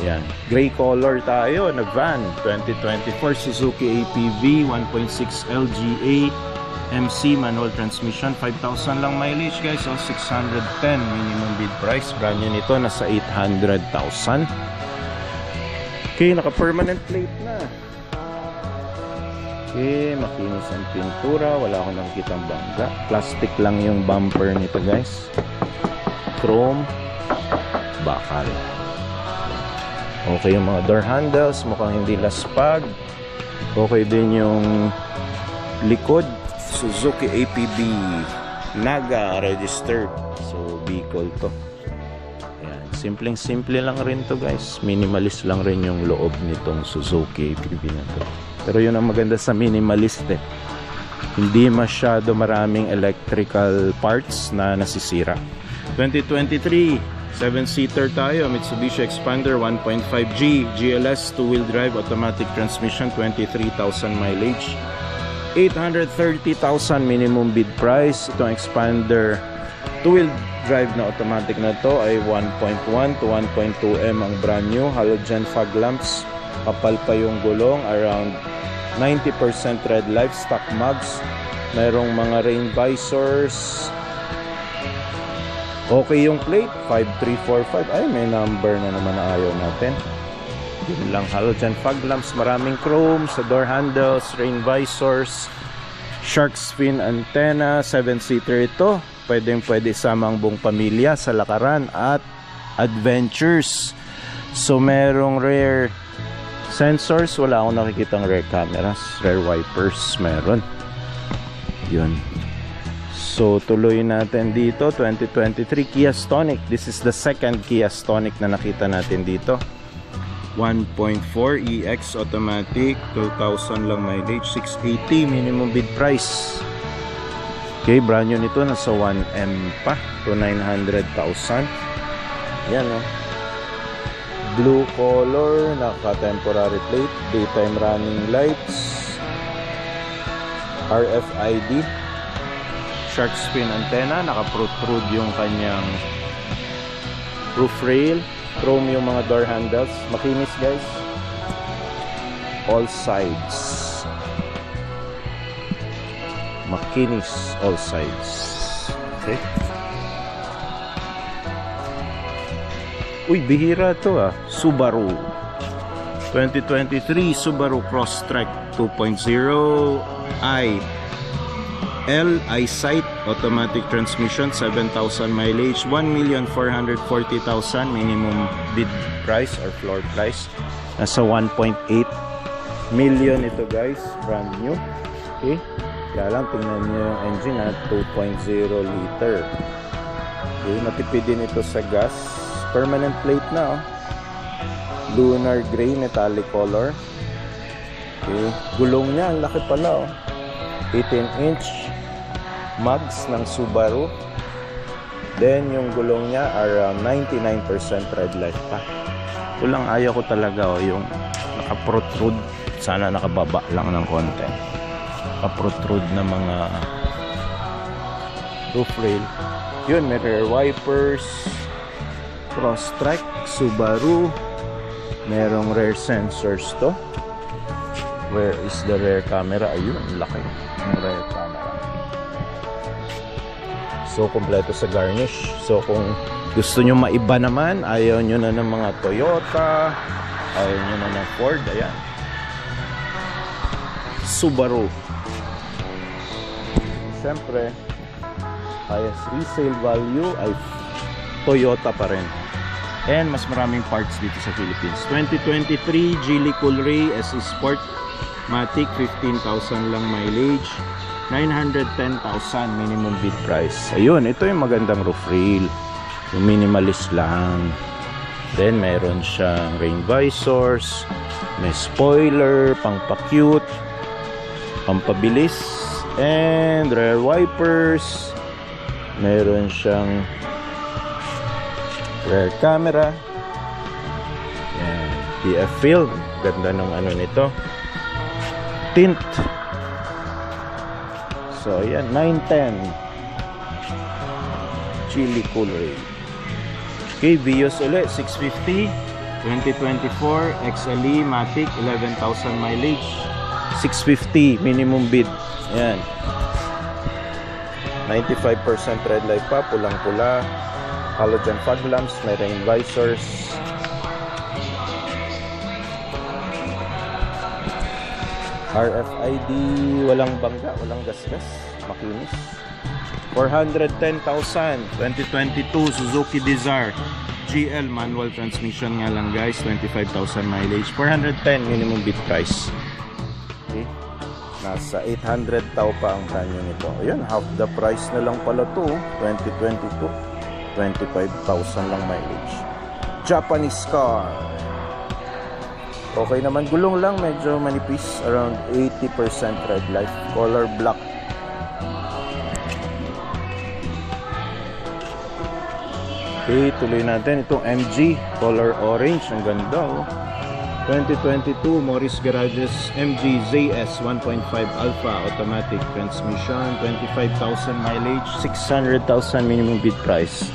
Speaker 1: Ayan, gray color tayo na van, 2024 Suzuki APV 1.6 LGA MC manual transmission, 5,000 lang mileage guys, 610 minimum bid price. Brand new nito nasa 800,000. Okay, naka permanent plate na. Okay, makinis ang pintura, wala akong nakikitang bangga. Plastic lang yung bumper nito guys. Chrome, bakal. Okay yung mga door handles, mukhang hindi laspag. Okay din yung likod. Suzuki APB Naga registered, so vehicle to. Ayan, simpleng-simple lang rin to guys, minimalist lang rin yung loob nitong Suzuki APB na to. Pero yun ang maganda sa minimalist hindi masyado maraming electrical parts na nasisira. 2023 7-seater tayo, Mitsubishi Expander 1.5G GLS 2-wheel drive automatic transmission, 23,000 mileage. 830,000 minimum bid price. Itong expander 2-wheel drive na automatic na to ay 1.1 to 1.2 M ang brand new. Halogen fog lamps. Kapal pa yung gulong. Around 90% red light. Stock mugs. Mayroong mga rain visors. Okay yung plate. 5345. Ay, may number na naman na ayaw natin. Yun lang, halogen fog lamps, maraming chrome sa door handles, rain visors, shark fin antenna, 7-seater ito. Pwede isama ang buong pamilya sa lakaran at adventures. So merong rear sensors, wala akong nakikitang rear cameras, rear wipers meron. Yun. So tuloy natin dito, 2023 Kia Stonic. This is the second Kia Stonic na nakita natin dito. 1.4 EX automatic, 2,000 lang mileage, 680 minimum bid price. Okay, brand new nito, nasa 1M pa to 900,000. Yan o. Blue color, naka-temporary plate, daytime running lights, RFID, shark fin antenna, naka-protrude yung kanyang roof rail. Chrome yung mga door handles. Makinis guys. All sides. Makinis all sides. Okay. Uy, bihira to ah. Subaru 2023 Subaru Crosstrek 2.0 L EyeSight automatic transmission, 7,000 mileage, 1,440,000 minimum bid price or floor price. Nasa 1.8 million ito guys, brand new. Okay, kaya lang tingnan nyo yung engine at 2.0 liter. Okay, matipid din ito sa gas. Permanent plate na oh. Lunar gray metallic color. Okay, gulong niya ang laki pala oh. 18-inch mugs ng Subaru. Then yung gulong niya around 99% red light pa. Ito lang ayaw ko talaga oh, yung naka-protrude. Sana nakababa lang ng konti. Naka-protrude na mga roof rail. Yun, may rear wipers, Crosstrek, Subaru. Merong rear sensors to. Where is the rear camera? Ayun, laki ng rear camera. So, kompleto sa garnish. So, kung gusto nyo maiba naman, ayaw nyo na ng mga Toyota, ayaw nyo na ng Ford, ayan. Subaru. Siyempre, highest resale value ay Toyota pa rin. And mas maraming parts dito sa Philippines. 2023 Geely Coolray SE Sport Matic, 15,000 lang mileage, 910,000 minimum bid price. Ayun, ito yung magandang roof rail. Yung minimalist lang. Then meron siyang rain visors, may spoiler, pang pa-cute, pampabilis, and rear wipers. Meron siyang rear camera. Yan, PF film. Ganda ng ano nito. Tint. So, ayan, 910 Geely Coolray. Okay, Vios ulit, 650 2024 XLE Matic, 11,000 mileage, 650 minimum bid. Ayan, 95% red light pa, pulang-pula, halogen fog lamps, may rain visors. RFID, walang bangga, walang gasgas, makinis. 410,000 2022 Suzuki Dzire GL manual transmission nga lang guys, 25,000 mileage, 410 minimum bid price. Okay, nasa 800 tao pa ang brand new nito. Ayun, half the price na lang pala to. 2022 25,000 lang mileage. Japanese car. Okay naman, gulong lang medyo manipis, around 80% red light, color black. Okay, tuloy natin itong MG color orange, ang ganda oh. 2022 Morris Garages MG ZS 1.5 Alpha automatic transmission, 25,000 mileage, 600,000 minimum bid price.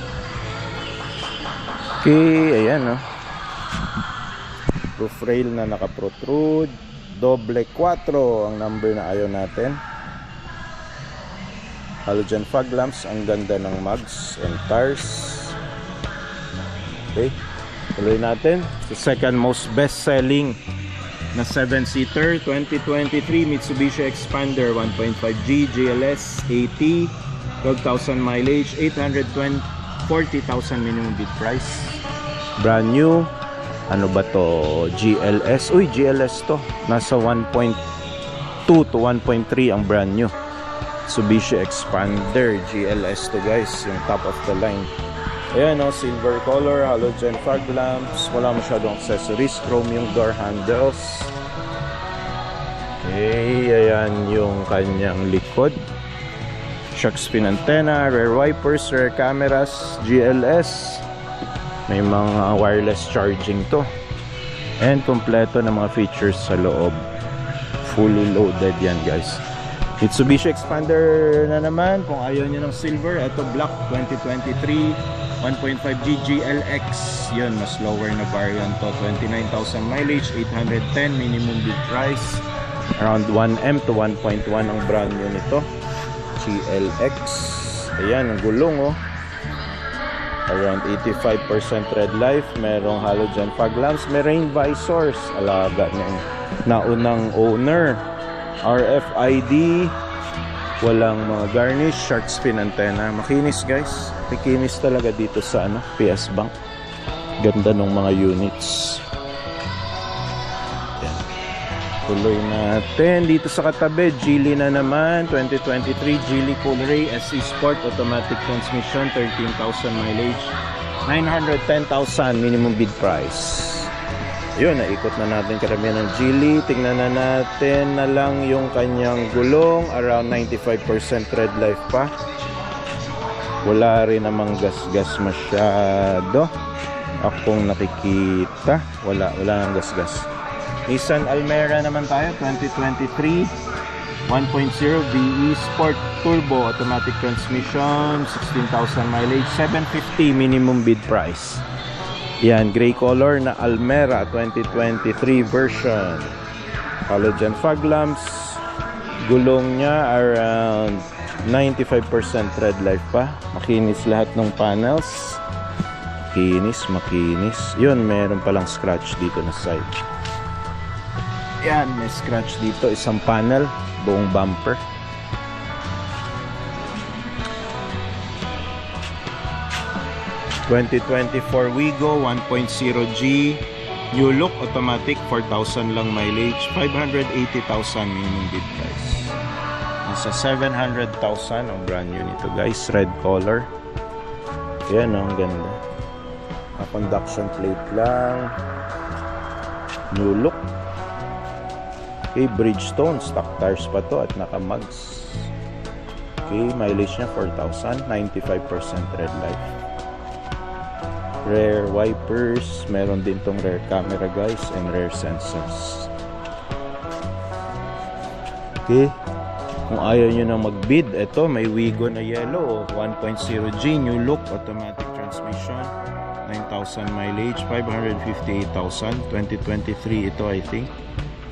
Speaker 1: Okay, ayan, no? Roof rail na naka-protrude, doble 4 ang number na ayaw natin. Halogen fog lamps, ang ganda ng mugs and tires. Okay, tuloy natin sa second most best selling na 7-seater 2023 Mitsubishi Expander 1.5G GLS 80, 12,000 mileage, 40,000 minimum bid price. Brand new. Ano ba to? GLS. Uy, GLS to. Nasa 1.2 to 1.3 ang brand new. Mitsubishi Expander GLS to guys, yung top of the line. Ayan, no, silver color, halogen fog lamps, wala masyadong accessories, chrome yung door handles. Okay, ayan yung kanyang likod. Shark fin antenna, rear wipers, rear cameras, GLS. May mga wireless charging to. And kompleto ng mga features sa loob. Fully loaded yan guys. Mitsubishi Expander na naman. Kung ayaw nyo ng silver, ito black 2023 1.5G GLX. Yun, mas lower na variant to. 29,000 mileage, 810 minimum bid price. Around 1M to 1.1 ang brand new nito. GLX. Ayan, ang gulong oh. Around 85% red life. Merong halogen fog lamps. May rain visors. Alaga ng naunang owner. RFID, walang mga garnish, shark fin antenna, makinis guys, makinis talaga dito sa ano, PS Bank. Ganda ng mga units. Yan. Tuloy natin dito sa katabi, Geely na naman, 2023 Geely Coolray SE Sport automatic transmission, 13,000 mileage, 910,000 minimum bid price. Yun, naikot na natin karamihan ng Geely. Tingnan na natin na lang yung kanyang gulong. Around 95% red life pa. Wala rin namang gas-gas masyado. Akong nakikita. Wala nang gas-gas. Nissan Almera naman tayo. 2023 1.0 VE Sport Turbo automatic transmission. 16,000 mileage. 750 minimum bid price. Yan, gray color na Almera 2023 version. Halogen fog lamps. Gulong niya around 95% red life pa. Makinis lahat ng panels. Makinis. Yun, meron palang scratch dito na side. Yan, may scratch dito. Isang panel, buong bumper. ...2024 Wigo 1.0G new look automatic, 4,000 lang mileage, 580,000 minimum bid price. Nasa 700,000 ang brand new nito guys, red color. Yan ang ganda. Conduction plate lang, new look. Okay, Bridgestone stock tires pa to at naka mugs. Okay, mileage nya 4,000, 95% red life. Rear wipers, meron din tong rear camera guys and rear sensors. Okay, kung ayaw nyo na magbid, ito may Wigo na yellow 1.0G new look automatic transmission, 9,000 mileage, 558,000, 2023 ito I think.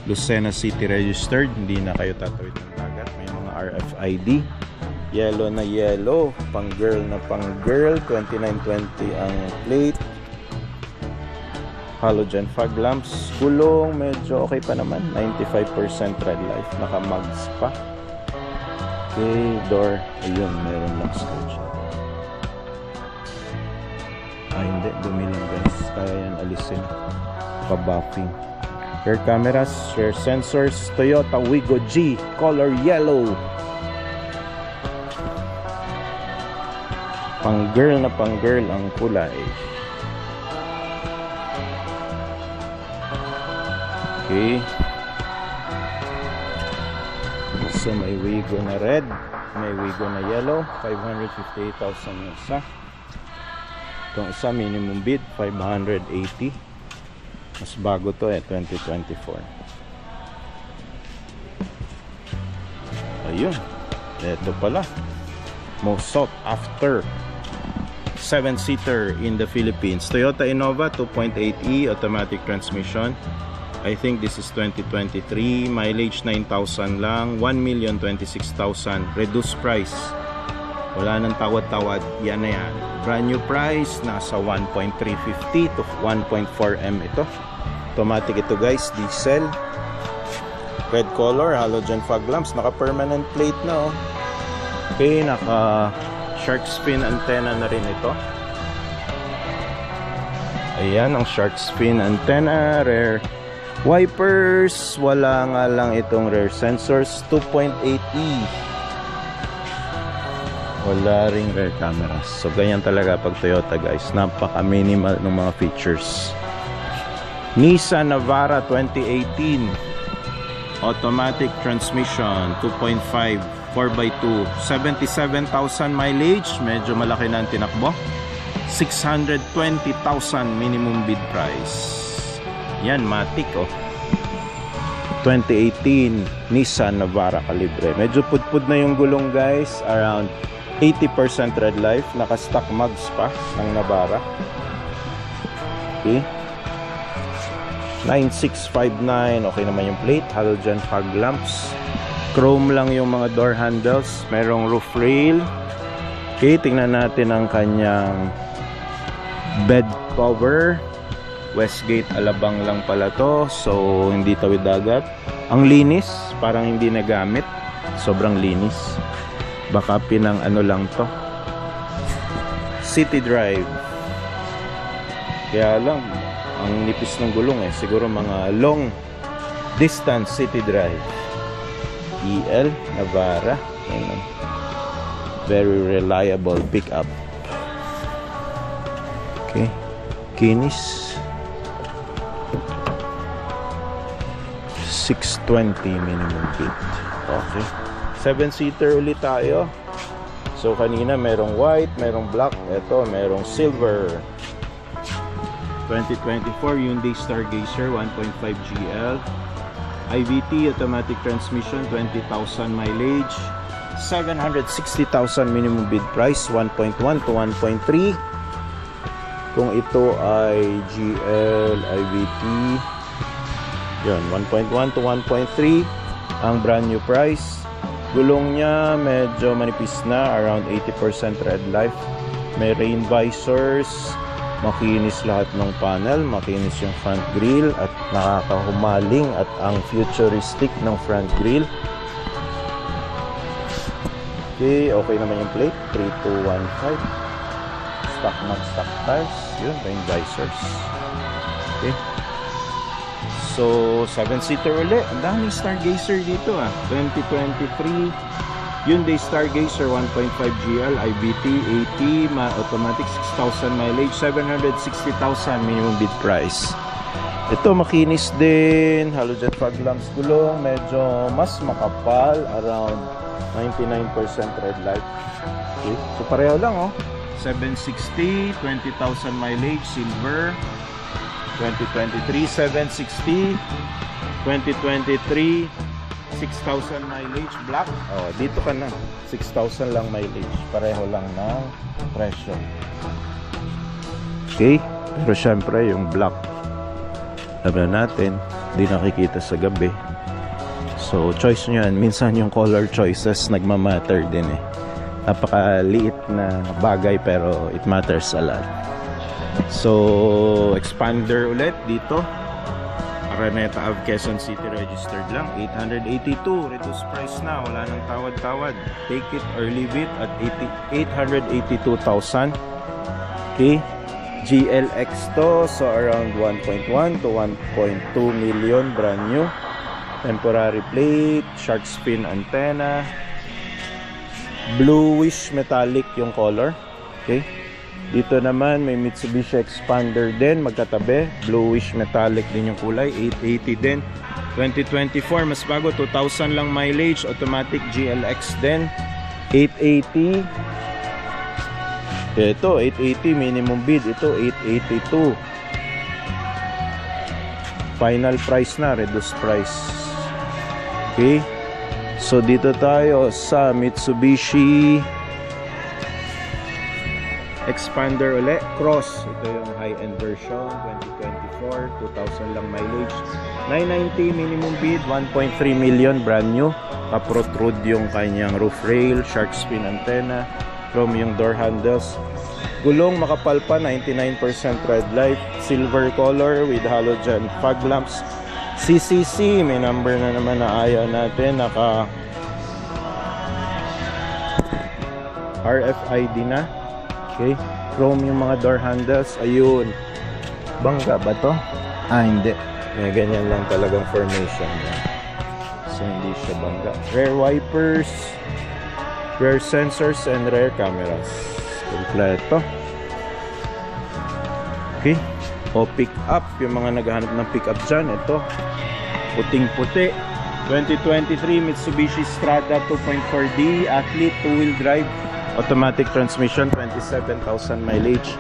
Speaker 1: Lucena City registered, hindi na kayo tatawid ng dagat. May mga RFID. Yellow na yellow, pang girl na pang girl, 2920 ang plate. Halogen fog lamps, gulong medyo okay pa naman, 95% red life, naka mugs pa. Okay, door, ayun, meron lang scratch. Hindi, dumi lang guys, kaya yan alisin, pa-buffing. Rear cameras, rear sensors, Toyota Wigo G, color yellow. Pang girl na pang girl ang kulay. Okay. So may Wigo na red, may Wigo na yellow, 558,000 yung isa. Itong isa minimum bid 580. Mas bago to 2024. Ayun. Ito pala. Most sought after 7-seater in the Philippines. Toyota Innova 2.8e automatic transmission. I think this is 2023. Mileage 9,000 lang. 1,026,000. Reduced price. Wala nang tawad-tawad. Yan na yan. Brand new price. Nasa 1.350 to 1.4M ito. Automatic ito guys. Diesel. Red color. Halogen fog lamps. Naka-permanent plate na oh. Okay. Shark fin antenna na rin ito. Ayan ang shark fin antenna. Rear wipers. Wala nga lang itong rear sensors. 2.8e. Wala ring rear cameras. So ganyan talaga pag Toyota guys. Napaka minimal ng mga features. Nissan Navara 2018 automatic transmission 2.5 4x2 77,000 mileage. Medyo malaki na ang tinakbo. 620,000 minimum bid price. Yan matic oh. 2018 Nissan Navara Calibre. Medyo pudpud na yung gulong guys. Around 80% red life. Naka-stock mags pa ng Navara. Okay. 9659. Okay naman yung plate. Halogen fog lamps. Chrome lang yung mga door handles. Merong roof rail. Okay, tingnan natin ang kanyang bed cover. Westgate Alabang lang pala to. So, hindi tawid dagat. Ang linis. Parang hindi nagamit. Sobrang linis. Baka pinang ano lang to. City drive. Kaya lang, ang nipis ng gulong eh. Siguro mga long distance city drive. EL Navara. Ayan. Very reliable pickup. Okay. Kinis 620 minimum bid. Okay. 7-seater ulit tayo. So kanina merong white, merong black, ito merong silver. 2024 Hyundai Stargazer 1.5 GL. IVT automatic transmission 20,000 mileage. 760,000 minimum bid price. 1.1 to 1.3. Kung ito ay GL IVT, yun 1.1 to 1.3 ang brand new price. Gulong niya medyo manipis na, around 80% red life. May rain visors. Makinis lahat ng panel, makinis yung front grille at nakakahumaling at ang futuristic ng front grille. Okay, okay naman yung plate. 3215. Stock mag stock tires. Yun, rain visors. Okay. So, 7-seater ulit. Ang daming Stargazer dito ah. 2023 Hyundai Stargazer 1.5 GL IVT 80 automatic 6,000 mileage. 760,000 minimum bid price. Ito makinis din. Halogen fog lamps gulong. Medyo mas makapal. Around 99% red light. Okay. So pareho lang oh. 760, 20,000 mileage, silver. 2023, 760. 2023, 6,000 mileage, black. Oh, dito ka na. 6,000 lang mileage. Pareho lang ng presyo. Okay. Pero syempre, yung black, alam na natin, di nakikita sa gabi. So, choice nyo yan. Minsan yung color choices nagmamatter din eh. Napakaliit na bagay pero it matters a lot. So, expander ulit dito. Araneta Ave, Quezon City registered lang. 882. Reduced price na. Wala nang tawad-tawad. Take it or leave it at 882,000. Okay. GLX to. So, around 1.1 to 1.2 million. Brand new. Temporary plate. Shark fin antenna. Bluish metallic yung color. Okay. Dito naman may Mitsubishi Expander din, magkatabi. Bluish metallic din yung kulay. 880 din. 2024 mas bago, 2,000 lang mileage. Automatic GLX din. 880. Ito 880 minimum bid. Ito 882. Final price na, reduced price. Okay. So dito tayo sa Mitsubishi Expander ulit, Cross. Ito yung high-end version, 2024, 2,000 lang mileage. 990 minimum bid, 1.3 million, brand new. Pa-protrude yung kanyang roof rail, shark fin antenna, chrome yung door handles. Gulong makapal pa, 99% red light, silver color with halogen fog lamps. CCC, may number na naman na ayaw natin, naka RFID na. Okay, chrome yung mga door handles. Ayun, bangga ba to? Hindi, may ganyan lang talagang formation niya. So hindi siya bangga. Rear wipers, rear sensors and rear cameras, kompleto. Okay, o pick up, yung mga naghahanap ng pick up dyan, ito puting puti, 2023 Mitsubishi Strada 2.4D Athlete 2-wheel drive, automatic transmission, 27,000 mileage,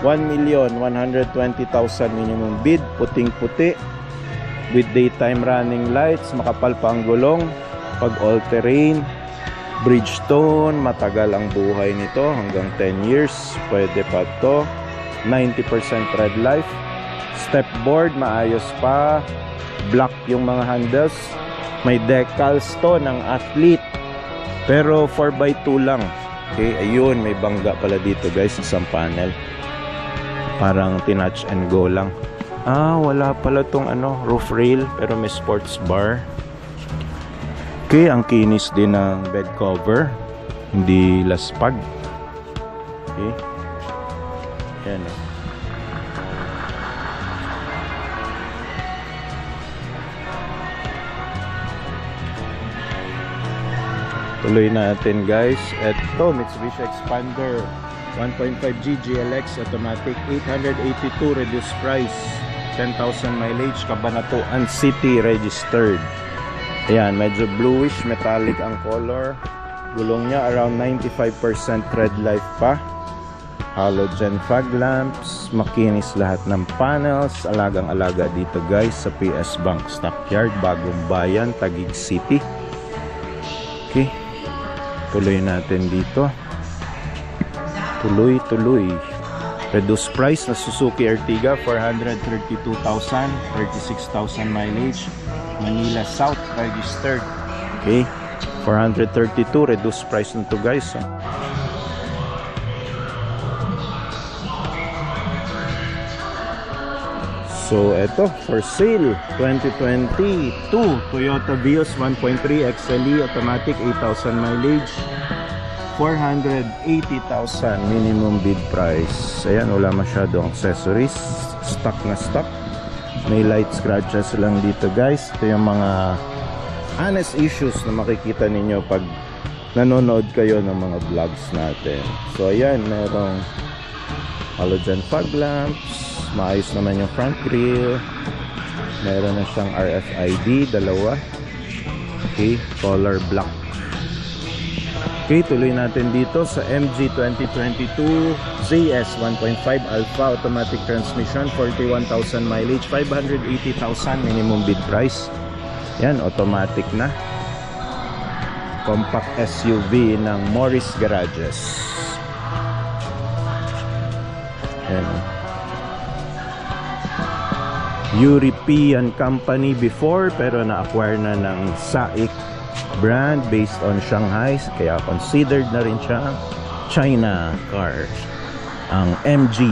Speaker 1: 1,120,000 minimum bid, puting puti with daytime running lights, makapal pa ang gulong, pag all terrain, Bridgestone, matagal ang buhay nito, hanggang 10 years, pwede pa to. 90% red life, step board maayos pa, black yung mga handles, may decals to ng Athlete, pero 4x2 lang. Okay, ayun, may bangga pala dito guys, isang panel, parang tinouch and go lang. Wala pala tong roof rail, pero may sports bar. Okay, ang kinis din ng bed cover, hindi laspag. Okay, yan o. Tuloy natin guys. Ito, Mitsubishi Expander 1.5G GLX automatic, 882 reduced price, 10,000 mileage, Cabanatuan City registered. Ayan, medyo bluish metallic ang color. Gulong niya around 95% red life pa. Halogen fog lamps, makinis lahat ng panels. Alagang-alaga dito guys sa PS Bank Stockyard, Bagong Bayan, Taguig City. Okay, tuloy natin dito. Tuloy. Reduced price na Suzuki Ertiga, 432,000, 36,000 mileage, Manila South registered. Okay, 432, reduced price na to guys. So eto, for sale, 2022 Toyota Vios 1.3 XLE automatic, 8,000 mileage, 480,000 minimum bid price. Ayan, wala masyadong accessories, stock na stock. May light scratches lang dito guys. Ito yung mga honest issues na makikita ninyo pag nanonood kayo ng mga vlogs natin. So ayan, merong halogen fog lamps, maayos naman yung front grille, meron na siyang RFID, dalawa. Okay, color black. Okay, tuloy natin dito sa MG 2022 ZS 1.5 Alpha automatic transmission, 41,000 mileage, 580,000 minimum bid price. Yan, automatic na. Compact SUV ng Morris Garages. Yan. European company before, pero na-acquire na ng SAIC brand based on Shanghai, kaya considered na rin siya China car. Ang MG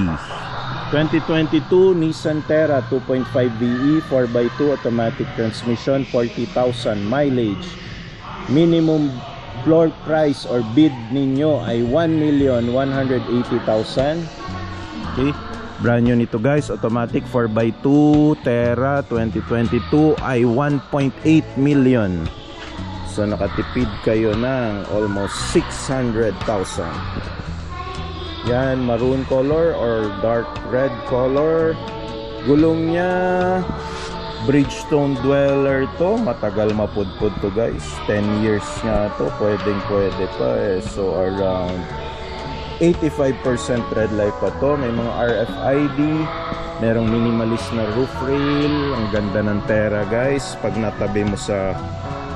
Speaker 1: 2022 Nissan Terra 2.5 VE 4x2 automatic transmission, 40,000 mileage, minimum floor price or bid ninyo ay 1,180,000. Okay, brand new nito guys, automatic 4x2 Terra 2022 ay 1.8 million. So nakatipid kayo ng almost 600,000. Yan, maroon color or dark red color. Gulong niya Bridgestone Dweller to. Matagal mapudpud to guys, 10 years nga to. Pwede pa eh. So around 85% red light pa to. May mga RFID, Merong minimalist na roof rail. Ang ganda ng Terra guys. Pag natabi mo sa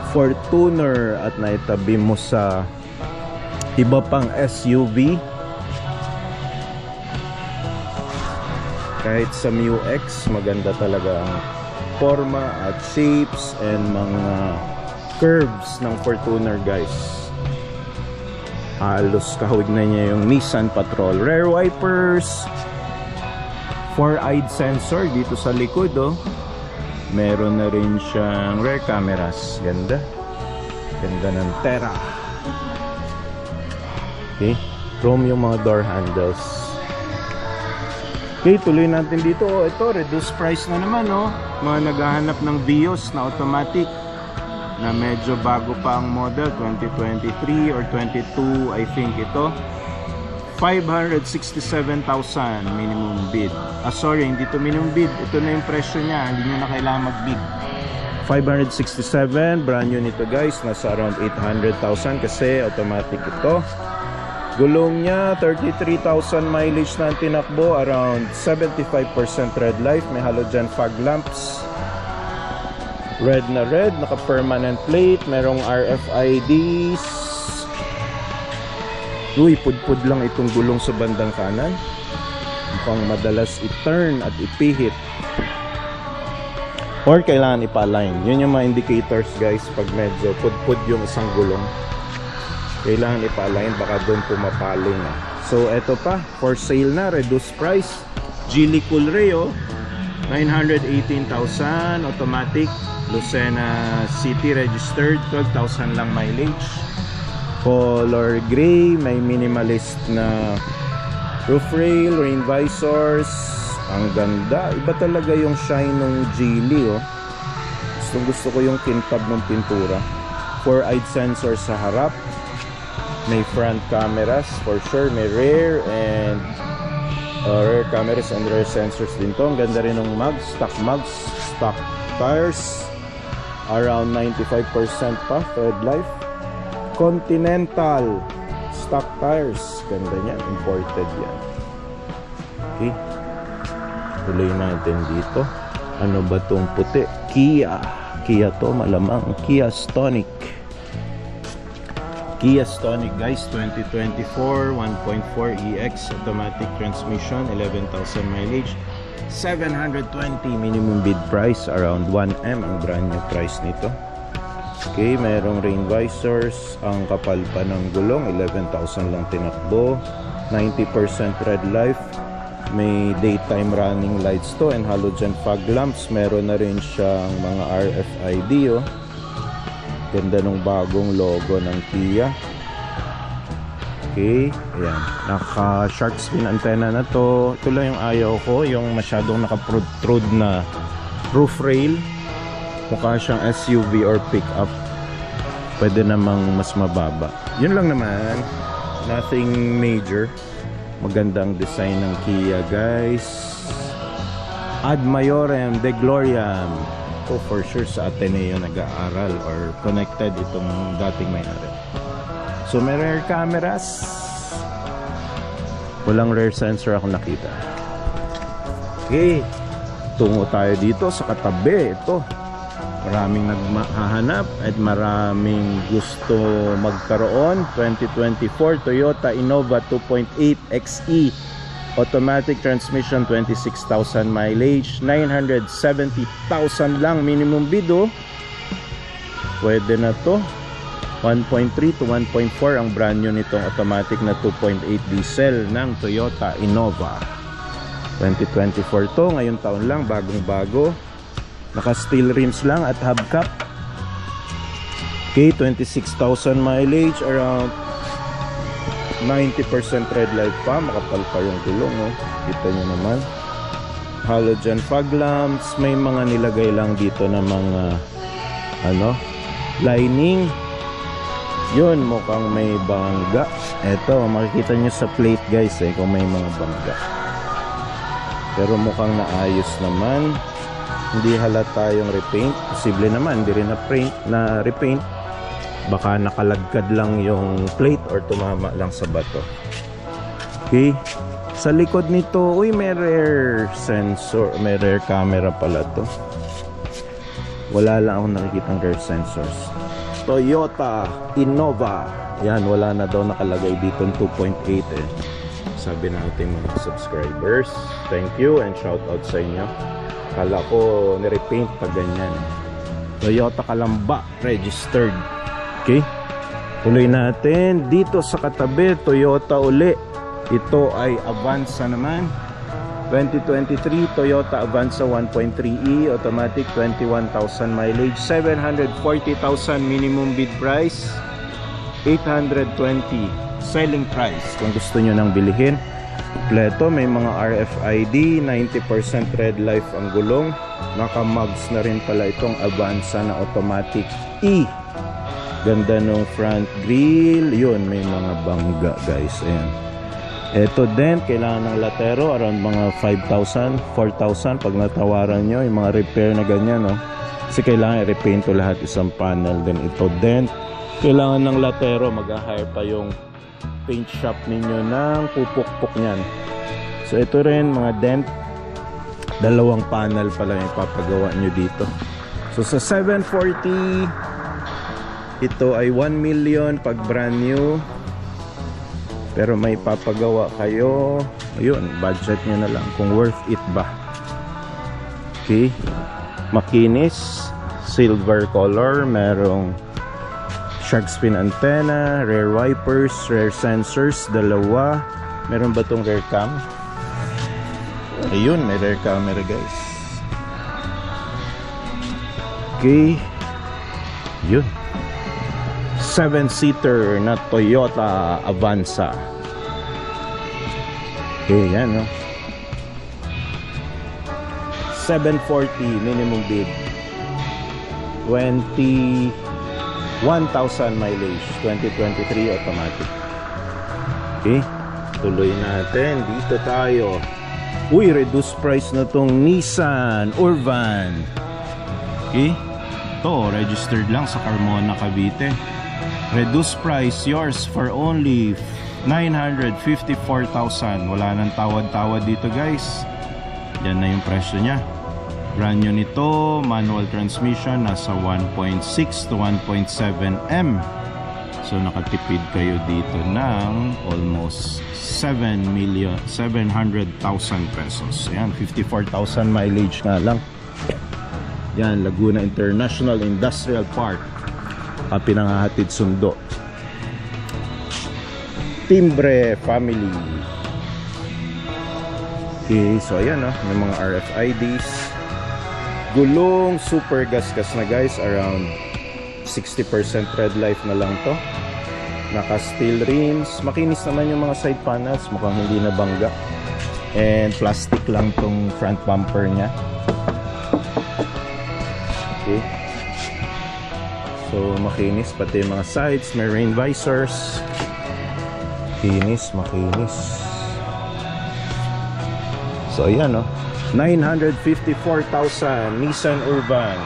Speaker 1: Fortuner at naitabi mo sa iba pang SUV, kahit sa MU-X, maganda talaga ang forma at shapes and mga curves ng Fortuner guys. Halos kahawig na niya yung Nissan Patrol. Rear wipers, 4-eyed sensor dito sa likod oh. Meron na rin siyang rear cameras. Ganda. Ganda ng Terra. Okay, chrome yung mga door handles. Okay, tuloy natin dito. Oh, ito, reduced price na naman oh. Mga naghahanap ng Vios na automatic na medyo bago pa ang model, 2023 or 22 I think ito. 567,000 minimum bid. Sorry, hindi to minimum bid. Ito na yung presyo niya. Hindi nyo na kailangan mag-bid. 567, brand new nito guys. Nasa around 800,000 kasi automatic ito. Gulong niya, 33,000 mileage na tinakbo. Around 75% red light. May halogen fog lamps. Red na red. Naka-permanent plate. Merong RFIDs. Uy, pudpud lang itong gulong sa bandang kanan. Mukhang madalas i-turn at ipihit. Or kailangan ipa-align. Yun yung mga indicators guys pag medyo pudpud yung isang gulong. Kailangan ipa-align, baka doon pumapalo na. So eto pa, for sale na, reduced price. Geely Coolray 918,000 automatic. Lucena City registered, 12,000 lang mileage. Color gray, may minimalist na roof rail, rain visors. Ang ganda, iba talaga yung shine ng Geely oh. Gusto ko yung kintab ng pintura. 4-eyed sensor sa harap. May front cameras for sure, may rear and rear cameras and rear sensors din to. Ang ganda rin ng mugs, stock tires. Around 95% pa, third life. Continental stock tires. Ganda niyan, imported yan. Okay. Tuloy natin dito. Ano ba tong puti? Kia to malamang. Kia Stonic guys, 2024 1.4 EX automatic transmission, 11,000 mileage, 720 minimum bid price, around 1M ang brand new price nito. Okay, merong rain visors, ang kapal pa ng gulong, 11,000 lang tinakbo, 90% red life, may daytime running lights to and halogen fog lamps. Meron na rin siyang mga RFID oh. Ganda nung bagong logo ng Kia. Okay, ayan, naka shark fin antenna na to. Ito lang yung ayaw ko, yung masyadong naka-protrude na roof rail. Mukha siyang SUV or pickup. Pwede namang mas mababa. Yun lang naman, nothing major. Magandang design ng Kia guys. Ad Maiorem de Gloriam. Oh, for sure sa Ateneo nag-aaral or connected itong dating may-ari. So may rear cameras. Walang rear sensor ako nakita. Okay, tungo tayo dito sa katabi. Ito, maraming naghahanap at maraming gusto magkaroon. 2024 Toyota Innova 2.8 XE automatic transmission, 26,000 mileage, 970,000 lang minimum bid oh. Pwede na to. 1.3 to 1.4 ang brand new nitong automatic na 2.8 diesel ng Toyota Innova. 2024 to, ngayong taon lang, bagong bago. Naka steel rims lang at hubcap. Okay, 26,000 mileage, around 90% red light pa, makapal pa yung gulong oh. Kita nyo naman. Halogen fog lamps, may mga nilagay lang dito na mga lining. Yun, mukhang may bangga. Eto, makikita nyo sa plate guys kung may mga bangga. Pero mukhang naayos naman. Hindi halata yung repaint. Posible naman, hindi rin na repaint. Baka nakalagkad lang yung plate or tumama lang sa bato. Okay, Sa likod nito, uy, may rear sensor, may rear camera pala to. Wala lang akong nakikitang rear sensors. Toyota Innova. Yan, wala na daw nakalagay dito ng 2.8 eh. Sabi natin mga subscribers, thank you and shout out sa inyo. Kala ko nirepaint pa ganyan. Toyota Calamba registered. Okay, tuloy natin dito sa katabi. Toyota uli. Ito ay Avanza naman, 2023 Toyota Avanza 1.3e automatic, 21,000 mileage, 740,000 minimum bid price, 820 selling price. Kung gusto nyo nang bilihin, kompleto, may mga RFID, 90% red life ang gulong, naka-mugs na rin pala itong Avanza na automatic E. Ganda nung front grille, yun, may mga bangga guys, ayan. Ito din, kailangan ng latero around mga 5,000, 4,000 pag natawaran nyo, yung mga repair na ganyan, no? Kasi kailangan i-repaint to lahat isang panel. Then ito din, kailangan ng latero, mag-hire pa yung paint shop ninyo ng pupukpok nyan. So ito rin, mga dent, dalawang panel pala yung papagawa nyo dito. So sa 740, ito ay 1 million pag brand new. Pero may papagawa kayo, ayun, budget nyo na lang kung worth it ba. Okay, makinis, silver color, merong shark fin antenna, rear wipers, rear sensors, dalawa. Meron ba tong rear cam? Ayun, may rear camera guys. Okay, yun, 7-seater na Toyota Avanza. Okay, yan, no? 740 minimum bid, 21,000 mileage, 2023 automatic. Okay, tuloy natin. Dito tayo. Uy, reduced price na tong Nissan Urban. Okay, ito registered lang sa Carmona, Cavite. Reduced price, yours for only 954,000. Wala nang tawad-tawad dito guys. Yan na yung presyo nya. Brand new nito, manual transmission, nasa 1.6 to 1.7 M. So nakatipid kayo dito ng almost 7,700,000 pesos. Ayan, 54,000 mileage nga lang. Yan, Laguna International Industrial Park. Pinangahatid sundo. Timbre family. Okay, so ayan, no? May mga RFIDs. Gulong super gasgas na guys, around 60% red life na lang to. Naka steel rims, makinis naman yung mga side panels, mukhang hindi na bangga. And plastic lang tong front bumper nya. Okay, so makinis pati yung mga sides, may rain visors. Kinis, makinis. So ayan, no, 954,000 Nissan Urban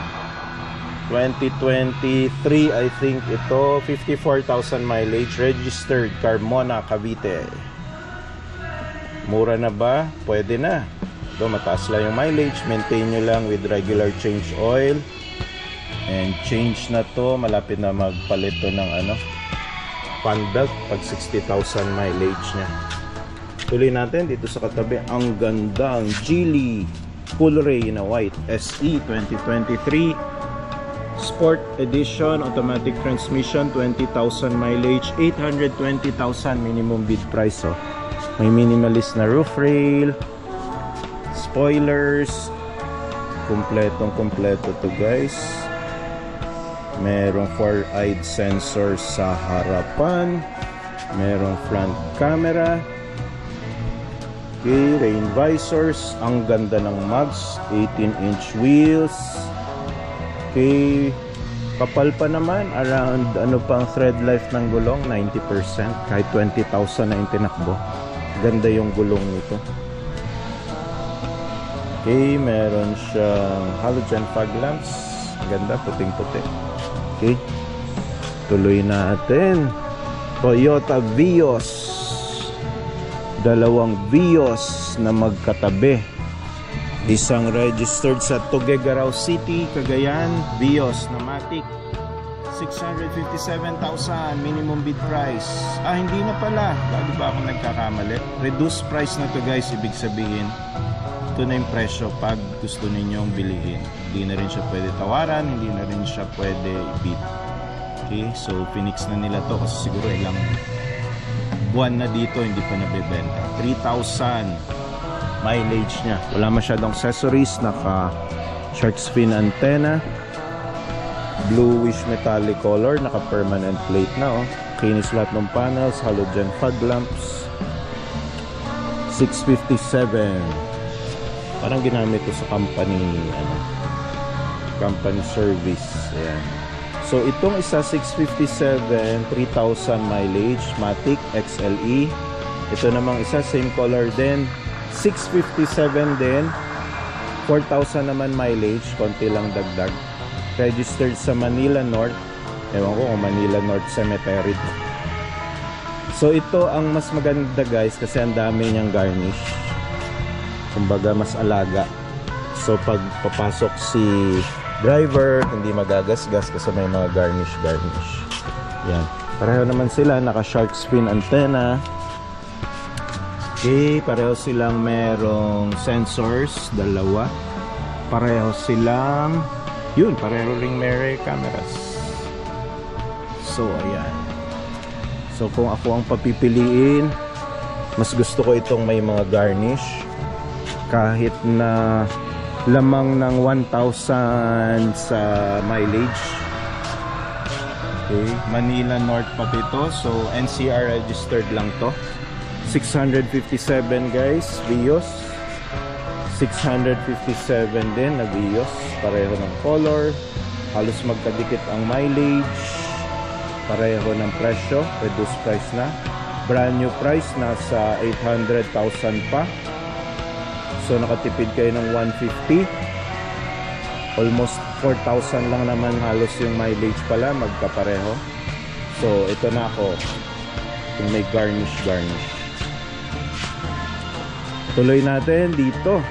Speaker 1: 2023, I think ito, 54,000 mileage, registered Carmona, Cavite. Mura na ba? Pwede na. Ito, mataas lang yung mileage, maintain nyo lang with regular change oil. And change na to, malapit na magpalit to ng ano, fan belt pag 60,000 mileage nya. Tuloy natin dito sa katabi, ang gandang Geely Coolray na white SE 2023 Sport Edition, automatic transmission, 20,000 mileage, 820,000 minimum bid price. So may minimalist na roof rail, spoilers, kompleto to guys. Merong 4-eyed sensor sa harapan, merong front camera. Okay, rain visors, ang ganda ng mugs, 18-inch wheels. Okay, kapal pa naman, around ano pang thread life ng gulong, 90%, kahit 20,000 na yung tinakbo. Ganda yung gulong nito. Okay, meron siyang halogen fog lamps, ganda, puting-puti. Okay, tuloy natin. Toyota Vios Dalawang Vios na magkatabi. Isang registered sa Tuguegarao City, Cagayan. Vios na Matic. 657,000 minimum bid price. Hindi na pala. Bago ba ako nagkakamali? Reduced price na to guys. Ibig sabihin, ito na yung presyo pag gusto ninyong bilihin. Hindi na rin siya pwede tawaran. Hindi na rin siya pwede i-beat. Okay, so pinix na nila to kasi siguro ilang buwan na dito hindi pa nabibenta. 3,000 mileage niya. Wala masyadong accessories. Naka shark fin antenna, bluish metallic color, naka permanent plate na oh. Kinis lahat ng panels, halogen fog lamps. 657. Parang ginamit ko sa company company service. Ayan. So itong isa 657, 3,000 mileage, Matic XLE. Ito namang isa same color din, 657 din, 4,000 naman mileage, konti lang dagdag. Registered sa Manila North. Ewan ko kung Manila North Cemetery. So ito ang mas maganda guys kasi ang dami niyang garnish. Kumbaga mas alaga. So pag papasok si driver, hindi magagasgas kasi may mga garnish. Yan. Pareho naman sila, naka shark fin antenna. Okay, pareho silang merong sensors, dalawa. Pareho silang pareho ring may cameras. So ayan. So kung ako ang papipiliin, mas gusto ko itong may mga garnish. Kahit na lamang ng 1,000 sa mileage. Okay, Manila North pa ito. So NCR registered lang to. 657 guys, Vios. 657 din na Vios. Pareho ng color. Halos magkadikit ang mileage. Pareho ng presyo. Reduced price na. Brand new price nasa 800,000 pa. So nakatipid kayo ng 150. Almost 4,000 lang naman halos yung mileage pala, magkapareho. So ito na ako, yung may garnish. Tuloy natin dito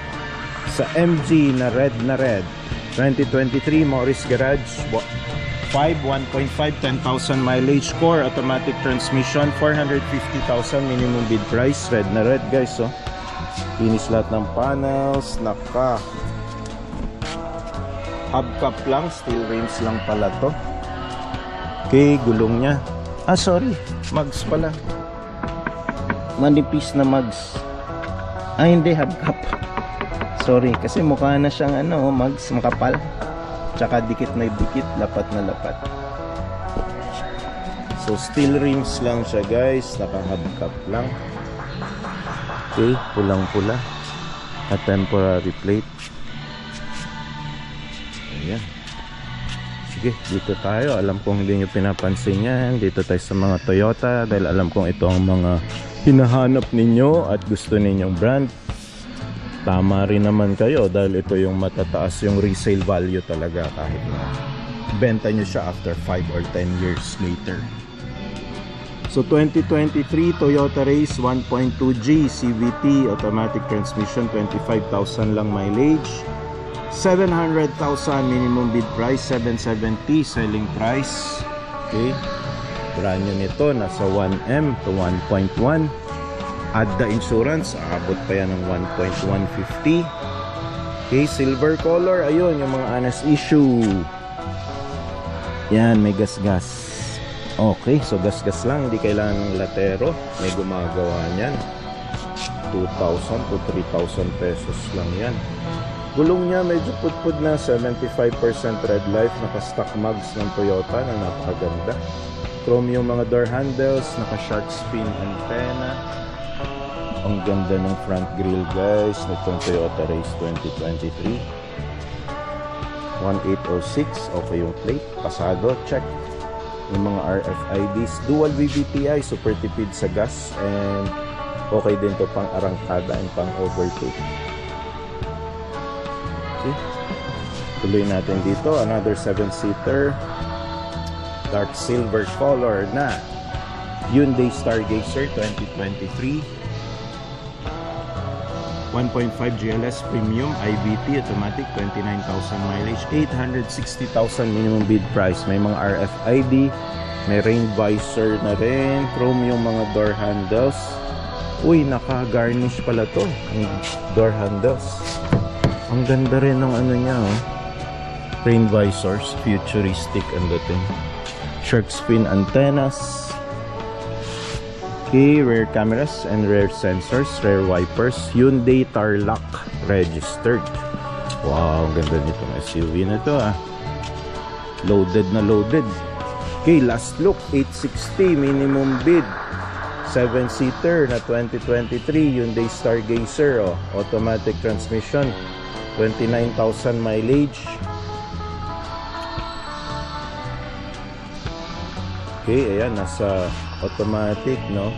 Speaker 1: sa MG na red 2023 Morris Garage 5 1.5, 10,000 mileage, core automatic transmission, 450,000 minimum bid price. Red guys oh. Finish lahat ng panels, naka hubcap lang, steel rims lang pala to. Okay, gulong nya. Sorry, mags pala. Manipis na mags. Hindi, hubcap. Sorry, kasi mukha na siyang mags, makapal. Tsaka dikit na dikit, lapat na lapat. So steel rims lang siya guys, naka hubcap lang. Okay, pulang-pula at temporary plate. Ayan. Sige, dito tayo. Alam kong hindi nyo pinapansin yan. Dito tayo sa mga Toyota dahil alam kong ito ang mga hinahanap ninyo at gusto ninyong brand. Tama rin naman kayo dahil ito yung matataas yung resale value talaga kahit na benta nyo siya after 5 or 10 years later. So 2023 Toyota Race 1.2G CVT automatic transmission, 25,000 lang mileage, 700,000 minimum bid price, 770 selling price. Okay, brand new nito nasa 1M to 1.1. Add the insurance, aabot pa yan ng 1.150. Okay, silver color, ayun yung mga honest issue. Yan, may gas-gas. Okay, so gas-gas lang, hindi kailangan ng latero. May gumagawa niyan. 2,000 to 3,000 pesos lang yan. Gulong niya medyo pudpud na, 75% red life, naka-stock mags ng Toyota na napakaganda. Chrome yung mga door handles, naka-shark fin antenna. Ang ganda ng front grille guys nitong Toyota Race 2023. 1806, okay yung plate, pasado, check. Yung mga RFIDs, dual VVTi, super tipid sa gas, and okay din to pang arangkada and pang overtake. Okay, tuloy natin dito, another 7-seater dark silver color na Hyundai Stargazer 2023. 1.5 GLS Premium IBT automatic, 29,000 mileage, 860,000 minimum bid price. May mga RFID, may rain visor na rin, chrome yung mga door handles. Uy, naka-garnish pala to ang door handles. Ang ganda rin ng ano niya, oh. Rain visors, futuristic ang dating. Shark fin antennas. Okay, rear cameras and rear sensors, rear wipers, Hyundai Tarlac registered. Wow, ang ganda nitong SUV na to, ah. Loaded na loaded. Okay, last look, 860 minimum bid. 7-seater na 2023 Hyundai Stargazer, oh. Automatic transmission, 29,000 mileage. Okay, ayan, nasa automatic, no?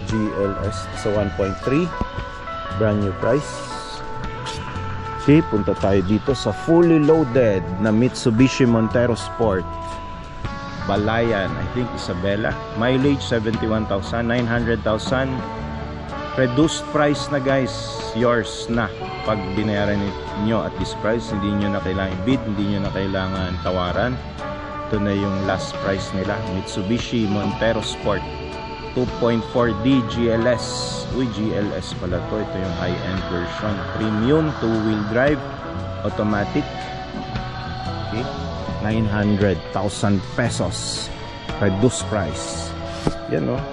Speaker 1: GLS sa 1.3, brand new price. Okay, punta tayo dito sa fully loaded na Mitsubishi Montero Sport Balayan, I think Isabela. Mileage 71,000, 900,000. Reduced price na guys, yours na. Pag binayaran niyo at this price, hindi niyo na kailangan bid, hindi niyo na kailangan tawaran. Ito na yung last price nila, Mitsubishi Montero Sport 2.4D GLS. Uy, GLS pala to. Ito yung high-end version, premium, 2-wheel drive, automatic. Okay, 900,000 pesos reduced price. Yan, oh.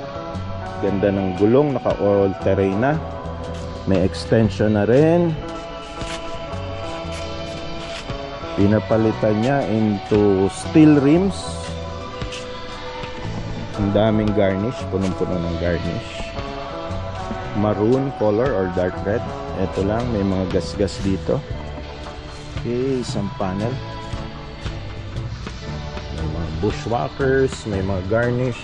Speaker 1: Ganda ng gulong, naka all terrain na, may extension na rin. Pinapalitan niya into steel rims. Ang daming garnish, punong-puno ng garnish. Maroon color or dark red. Ito lang, may mga gas-gas dito. Okay, isang panel. May mga bushwhackers, may mga garnish.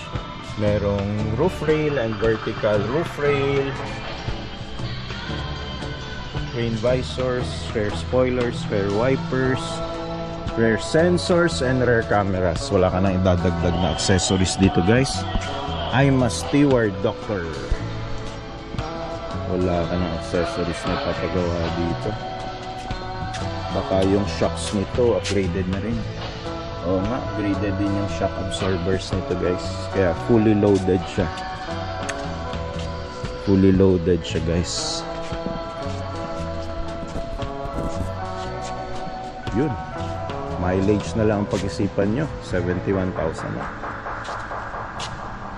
Speaker 1: Merong roof rail and vertical roof rail. Rain visors, rear spoilers, rear wipers, rear sensors, and rear cameras. Wala ka nang idadagdag na accessories dito, guys. I'm a steward doctor. Wala ka nang accessories na papagawa dito. Baka yung shocks nito upgraded na rin. Oo nga, upgraded din yung shock absorbers nito, guys. Kaya fully loaded siya. Fully loaded siya, guys. Yun, mileage na lang ang pag-isipan nyo, 71,000 na,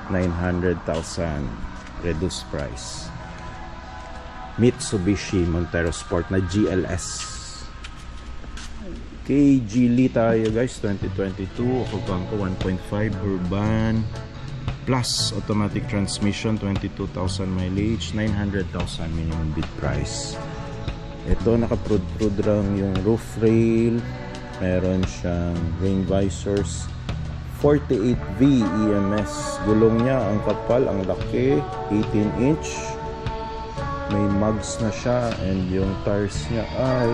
Speaker 1: 900,000 reduced price. Mitsubishi Montero Sport na GLS. KG tayo, guys, 2022 Ocobangco 1.5 urban plus automatic transmission, 22,000 mileage, 900,000 minimum bid price. Ito, naka-prud-prud lang yung roof rail. Meron siyang rain visors. 48V EMS. Gulong niya, ang kapal, ang laki. 18-inch. May mugs na siya. And yung tires niya ay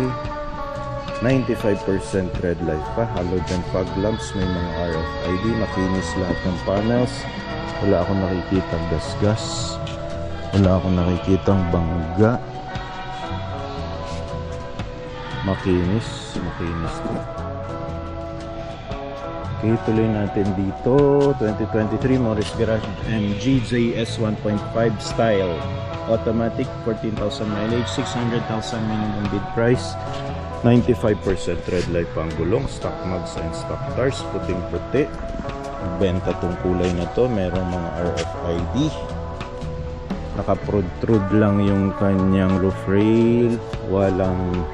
Speaker 1: 95% red light pa. Halogen fog lamps. May mga RFID. Makinis lahat ng panels. Wala akong nakikitang gas-gas. Wala akong nakikitang bangga. Makinis to. Okay, tuloy natin dito. 2023 Morris Garage MG JS 1.5 style. Automatic, 14,000 mileage, 600,000 minimum bid price. 95% red light pang gulong. Stock mugs and stock tires. Puting-puti. Benta tong kulay na to. Merong mga RFID. Naka-prud-trud lang yung kanyang roof rail. Walang...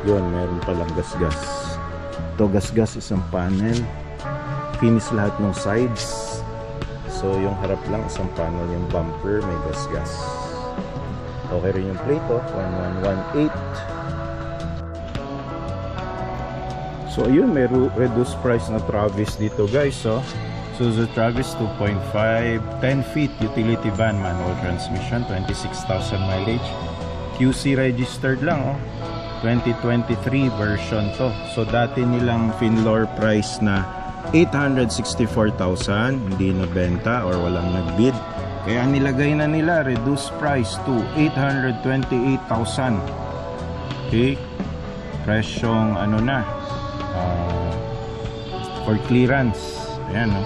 Speaker 1: Yun, meron palang gas-gas. Ito, gas-gas, isang panel. Finish lahat ng sides. So, yung harap lang, isang panel. Yung bumper, may gas-gas. Okay rin yung plate, oh. 1118. So, ayun, may reduced price na Travis dito, guys, oh. Suzuki Travis 2.5, 10 feet, utility van, manual transmission, 26,000 mileage. QC registered lang, oh. 2023 version to. So dati nilang Finlor price na 864,000, hindi na benta or walang nagbid. Kaya nilagay na nila reduced price to 828,000. Okay? Presyong ano na for clearance. Ayan, no?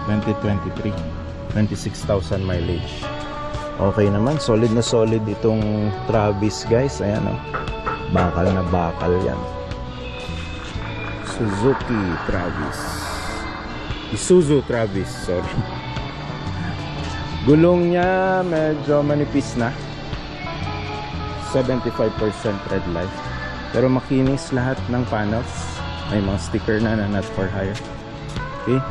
Speaker 1: 2023. 26,000 mileage. Okay naman, solid na solid itong Travis, guys. Ayan, no? Bakal na bakal yan. Suzuki Travis. Isuzu Travis, sorry. Gulong niya medyo manipis na. 75% red light. Pero makinis lahat ng panels. May mga sticker na not for hire. Okay.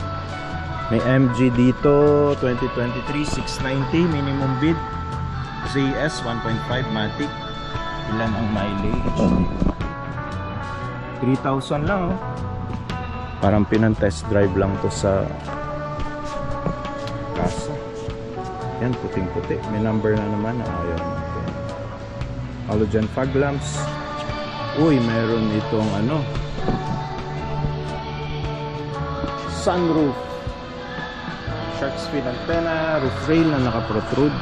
Speaker 1: May MG dito 2023 690 minimum bid. ZS 1.5 Matic. Ilan ang mileage? 3,000 lang, oh. Parang pinang-test drive lang to sa kasa. Yan, puting-puti. May number na naman. Ayaw natin. Halogen fog lamps. Uy, meron itong ano, sunroof. Shark fin antenna. Roof rail na naka-protrude.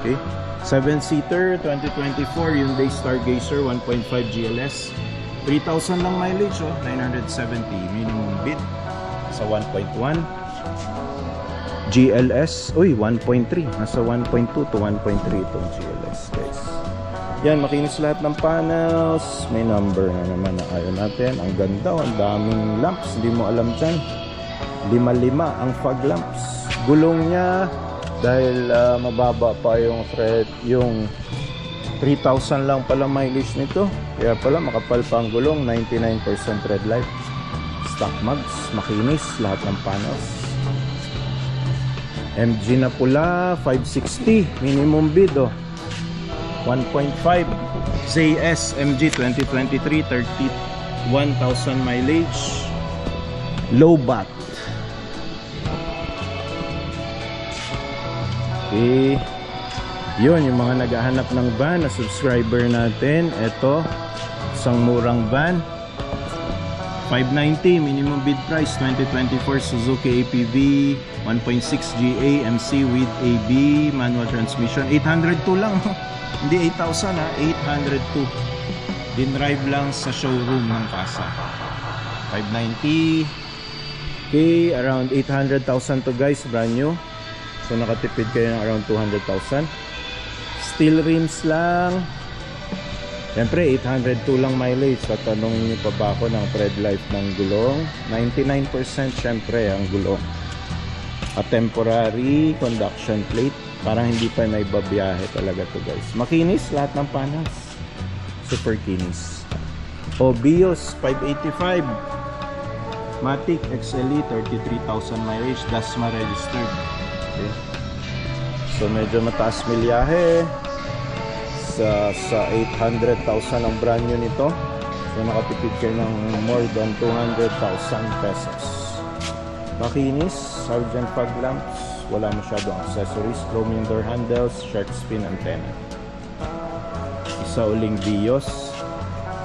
Speaker 1: Okay. 7-seater 2024 Hyundai Stargazer 1.5 GLS. 3,000 lang mileage, oh. 970 minimum bid sa 1.1 GLS. Uy, 1.3. Nasa 1.2 to 1.3 itong GLS, guys. Yan, makinis lahat ng panels. May number na naman na ayaw natin. Ang ganda, ang daming lamps. Hindi mo alam dyan. 5 ang fog lamps. Gulong niya, dahil mababa pa yung thread, yung 3,000 lang pala mileage nito. Kaya pala makapal pa ang gulong. 99% red light. Stock mugs, makinis lahat ng panels. MG na pula 560 minimum bid, oh. 1.5 ZS MG 2023 31,000 mileage. Low bat. Okay. Yun, yung mga naghahanap ng van na subscriber natin. Ito, isang murang van. 590 minimum bid price 2024 Suzuki APV 1.6 GA MC with AB manual transmission. 802 lang. Hindi 8,000 ha, 802. Din-drive lang sa showroom ng Casa. 590. Okay, around 800,000 to, guys, brand new. So nakatipid kayo ng around 200,000. Steel rims lang. Siyempre 802 lang mileage. Tatanungin nyo pa ba ako ng tread life ng gulong? 99% syempre ang gulong. A temporary conduction plate. Parang hindi pa may babiyahe talaga to, guys. Makinis lahat ng panels. Super kinis. O Bios 585 Matic XLE 33,000 mileage. DASMA registered. Okay. So medyo mataas milyahe. Sa 800,000 ang brand new nito. So nakatipid kayo ng more than 200,000 pesos. Makinis, Sargent fog lamps. Wala masyadong accessories. Chromium door handles, shark fin antenna. Isa uling Vios.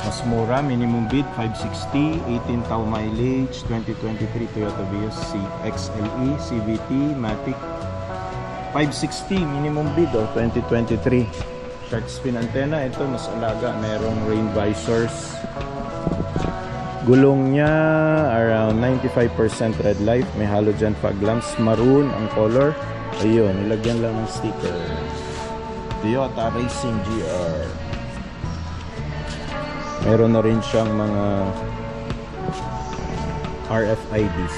Speaker 1: Mas mura, minimum bid 560, 18,000 mileage, 2023 Toyota Vios XLE, CVT, Matic. 560 minimum bid, 2023. Shark fin antenna, ito mas alaga, merong rain visors. Gulong niya around 95% red light, may halogen fog lamps, maroon ang color. Ayun, nilagyan lang ng sticker. Toyota Racing GR. Meron na rin siyang mga RFIDs.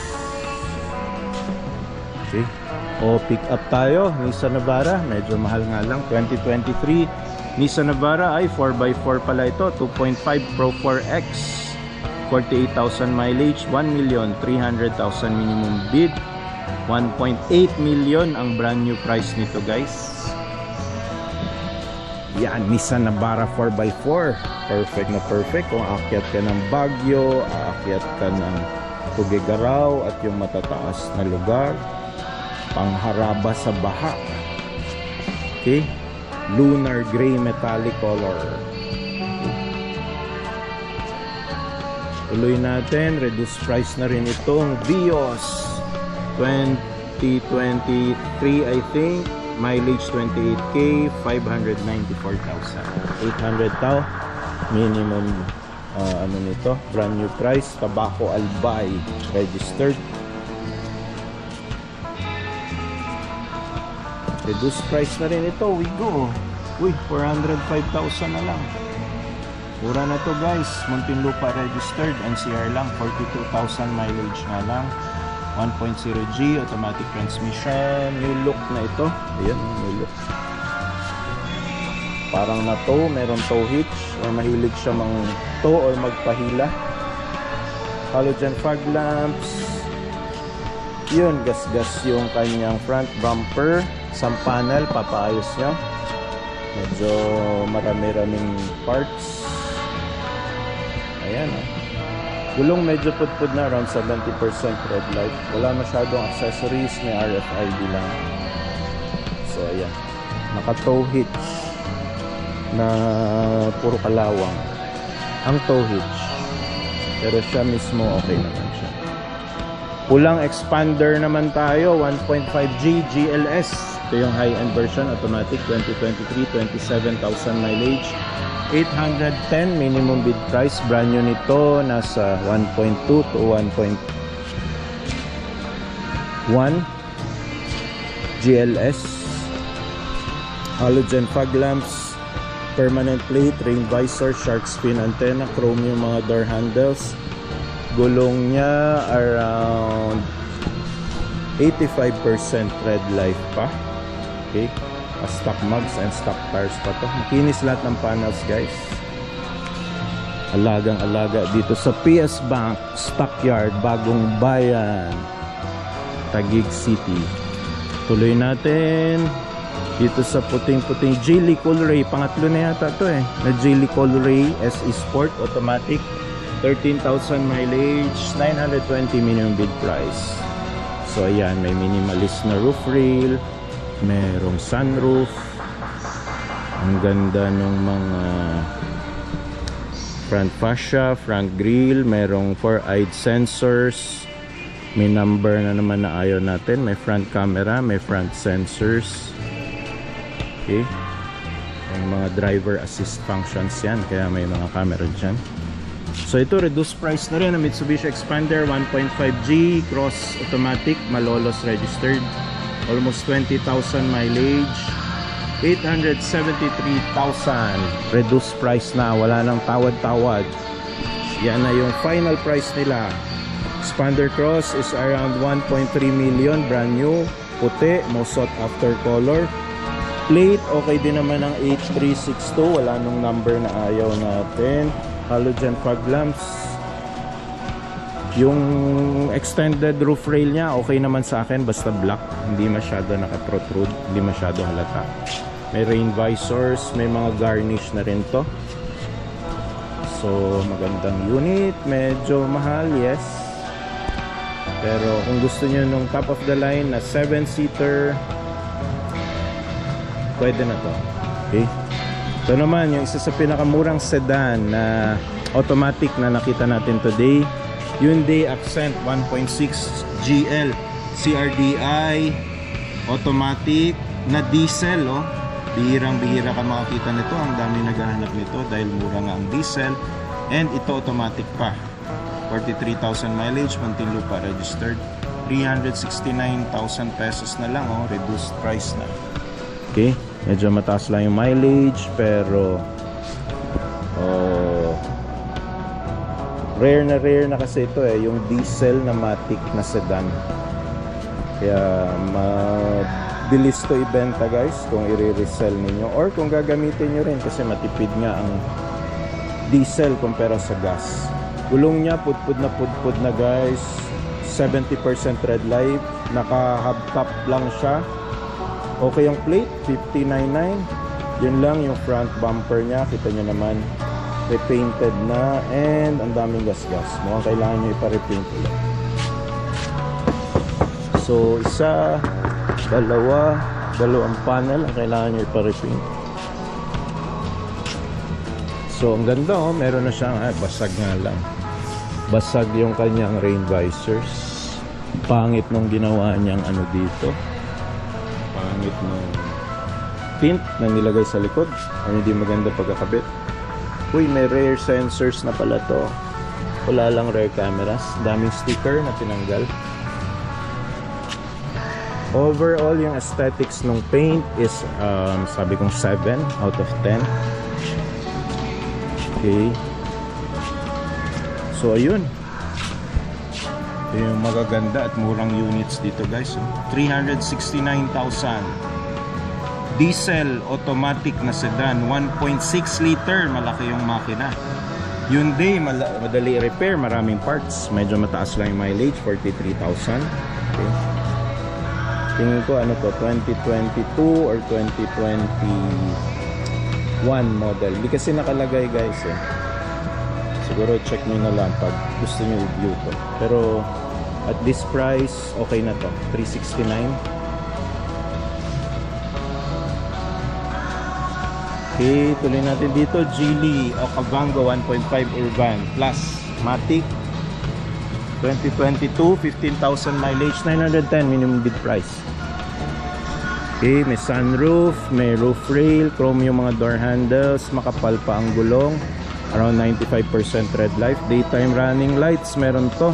Speaker 1: Okay. O pick up tayo, Nissan Navara, medyo mahal nga lang, 2023 Nissan Navara ay 4x4 pala ito, 2.5 Pro 4X, 48,000 mileage, 1,300,000 minimum bid, 1.8 million ang brand new price nito, guys. Yan, Nissan Navara 4x4, perfect na perfect kung aakyat ka ng Baguio, aakyat ka ng Tuguegarao at yung matataas na lugar, pangharaba sa baha. Okay, lunar gray metallic color. Tuloy natin, reduced price na rin itong Vios 2023 I think, mileage 28K, 594,000. 800 tao minimum ano nito, brand new price. Tabaco Albay registered. Reduced price na rin ito, Wigo. Uy, 405,000 na lang. Mura na to guys. Muntinlupa registered, NCR lang, 42,000 mileage na lang. 1.0G automatic transmission. New look na ito. Ayan, new look. Parang na tow, meron tow hitch or mahilig siya mang tow or magpahila. Halogen fog lamps. Yun, gas-gas yung kanyang front bumper. Some panel, papaayos niya. Medyo marami-raming parts. Ayan, oh. Gulong medyo putpud na, around 70% red light. Wala masyadong accessories, may RFID lang. So, ayan. Naka-tow hitch na puro kalawang. Ang tow hitch. Pero siya mismo okay naman siya. Pulang expander naman tayo, 1.5G GLS. Ito yung high-end version, automatic, 2023, 27,000 mileage. 810 minimum bid price. Brand new nito, nasa 1.2 to 1.1 GLS. Halogen fog lamps, permanent plate, rain visor, shark fin antenna, chrome yung mga door handles. Gulong niya around 85% red light pa. Okay, stock mugs and stock tires pa to. Makinis lahat ng panels guys. Alagang alaga dito sa PS Bank Stockyard, Bagong Bayan, Taguig City. Tuloy natin dito sa puting-puting Geely Coolray. Pangatlo na yata to na Geely Coolray SE Sport automatic, 13,000 mileage, 920 minimum bid price. So ayan, may minimalist na roof rail, merong sunroof. Ang ganda ng mga front fascia, front grille, merong 4-eyed sensors. May number na naman na ayaw natin. May front camera, may front sensors. Okay, may mga driver assist functions yan, kaya may mga camera dyan. So ito, reduced price na rin ang Mitsubishi Expander 1.5G cross automatic, Malolos registered, almost 20,000 mileage, 873,000 reduced price na, wala nang tawad-tawad. Yan na yung final price nila. Expander Cross is around 1.3 million, brand new, puti, most sought after color. Plate, okay din naman ang H362, wala nung number na ayaw natin. Halogen fog lamps. Yung extended roof rail niya, okay naman sa akin, basta black, hindi masyado naka-protrude, hindi masyado halata. May rain visors, may mga garnish na rin to. So magandang unit, medyo mahal, yes. Pero kung gusto niyo nung top of the line na 7-seater, pwede na to. Okay, ito naman yung isa sa pinakamurang sedan na automatic na nakita natin today, Hyundai Accent 1.6 GL CRDI automatic na diesel. Bihirang-bihira ka makakita nito, ang dami naghahanap nito dahil mura nga ang diesel, and ito automatic pa. 43,000 mileage, Muntinlupa registered, 369,000 pesos na lang, reduced price na. Okay, medyo mataas lang yung mileage, pero rare na kasi ito yung diesel na matic na sedan. Kaya mabilis to ibenta guys kung i-resell ninyo or kung gagamitin nyo rin, kasi matipid nga ang diesel kumpara sa gas. Gulong niya pudpud na guys, 70% red light, naka hubcap lang siya. Okay yung plate, 5099. Yun lang yung front bumper niya, kita nyo naman, repainted na, and ang daming gas-gas. Mukhang kailangan nyo ipa-repaint ulit. So isa, dalawang panel ang kailangan nyo ipa-repaint. So ang ganda, meron na siyang basag nga lang. Basag yung kanyang rain visors. Pangit nung ginawa niyang dito. Pangit nung tint na nilagay sa likod. Ay, hindi maganda pagkakabit. Uy, may rear sensors na pala to. Wala lang rear cameras. Daming sticker na tinanggal. Overall, yung aesthetics ng paint is sabi kong 7 out of 10. Okay. So, ayun. Yung magaganda at murang units dito, guys. 369,000. Diesel automatic na sedan, 1.6 liter, malaki yung makina. Hyundai, madali repair, maraming parts. Medyo mataas lang yung mileage, 43,000. Okay. Tingin ko ano to, 2022 or 2021 model. Hindi kasi nakalagay, guys, eh. Siguro check nyo na lang pag gusto nyo i-view to. Pero at this price, okay na to. 369. Okay, tuloy natin dito. Geely Okavango 1.5 Urban Plus Matic 2022, 15,000 mileage, 910 minimum bid price. Okay, may sunroof, may roof rail, chrome yung mga door handles, makapal pa ang gulong, around 95% red light, daytime running lights, meron to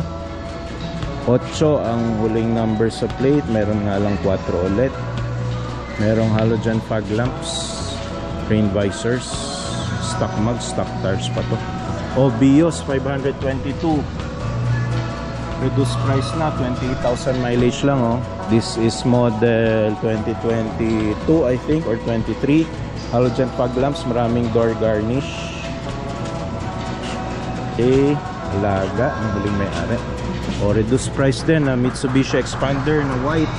Speaker 1: 8 ang huling number sa plate, meron nga lang 4 ulit, merong halogen fog lamps, rain visors, stock mag, stock tires pa to. Bios 522, reduced price na, 28,000 mileage lang, oh. This is model 2022 I think or 23. Halogen fog lamps, maraming door garnish. Okay, alaga ng huling may-ari. Reduced price din na Mitsubishi Expander na white,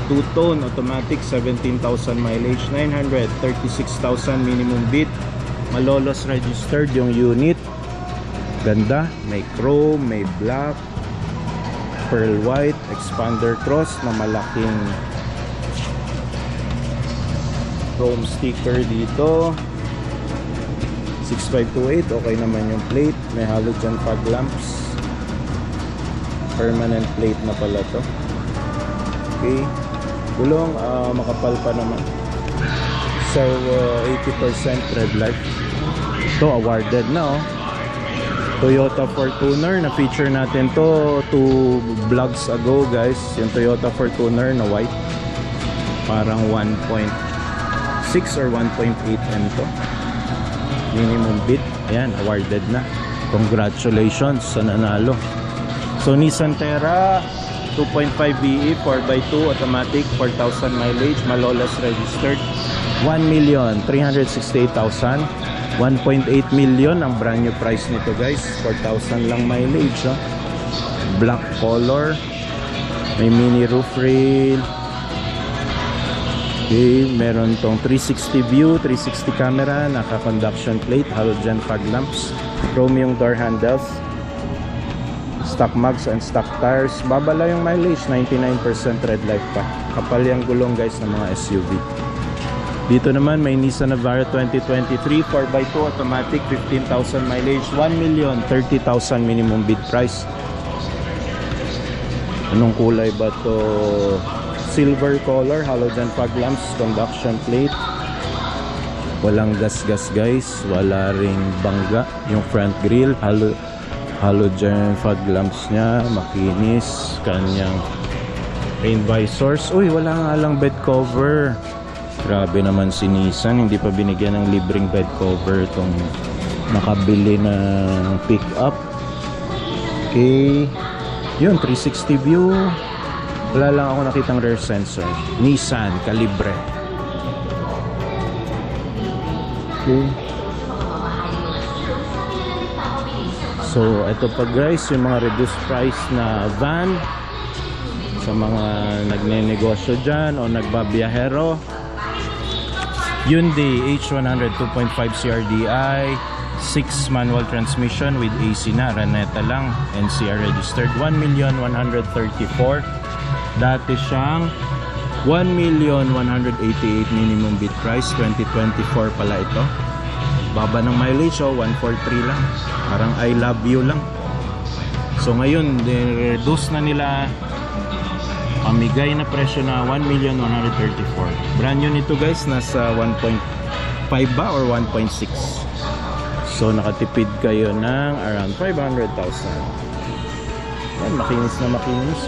Speaker 1: 2-tone automatic, 17,000 mileage, 936,000 minimum bid. Malolos registered yung unit. Ganda, may chrome, may black, pearl white, expander cross na malaking chrome sticker dito. 6528, okay naman yung plate. May halogen fog lamps, permanent plate na pala to. Okay, gulong makapal pa naman. So 80% red light. Ito awarded na, oh. Toyota Fortuner, na feature natin to 2 vlogs ago, guys. Yung Toyota Fortuner na white, parang 1.6 or 1.8 M to. Minimum bid. Ayan, awarded na. Congratulations sa nanalo. So Nissan Terra 2.5 BE 4x2 automatic, 4,000 mileage, malolos registered, 1,368,000. 1.8 million ang brand new price nito, guys. 4,000 lang mileage, oh. Black color, may mini roof rail. Okay, meron tong 360 view, 360 camera, naka conduction plate, halogen fog lamps, chrome yung door handles, stock mags and stock tires. Babala yung mileage, 99% red light pa. Kapal yung gulong, guys, ng mga SUV. Dito naman may Nissan Navara 2023 4x2 automatic, 15,000 mileage, 1,030,000 minimum bid price. Anong kulay ba to? Silver color, halogen fog lamps, conduction plate. Walang gas-gas, guys. Wala ring bangga yung front grille. Halogen fog lamps nya, makinis. Kanyang rain visors. Uy, wala nga lang bed cover. Grabe naman si Nissan, hindi pa binigyan ng libreng bed cover itong nakabili ng pick-up. Okay, yun, 360 view. Wala lang ako nakitang rear sensor. Nissan Calibre. Okay, so ito pa, guys, yung mga reduced price na van sa mga nagnenegosyo dyan o nagbabiyahero. Hyundai H100 2.5 CRDI, 6 manual transmission with AC na, Raneta lang, NCR registered, 1,134,000. Dati siyang 1,188,000 minimum bid price, 2024 pala ito. Baba ng mileage, 143 lang, parang I love you lang. So ngayon reduce na nila Pamigay na presyo na 1,134,000. Brand new nito guys, nasa 1.5 ba or 1.6. So nakatipid kayo ng around 500,000. Yan, makinis na makinis.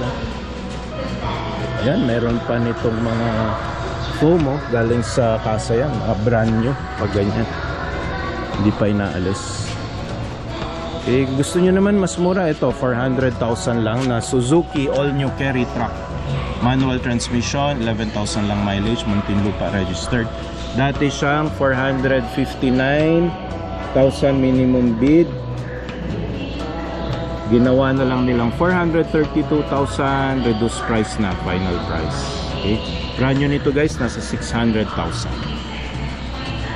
Speaker 1: Yan, meron pa nitong mga FOMO galing sa kasa yan. Mga brand new, pag ganyan. Hindi pa inaalis. Eh, gusto nyo naman mas mura, ito 400,000 lang na Suzuki all new carry truck. Manual transmission, 11,000 lang mileage, Muntinlupa registered. Dati siyang 459,000 minimum bid. Ginawa na lang nilang 432,000, reduced price na, final price. Okay? Brand new nito guys, nasa 600,000.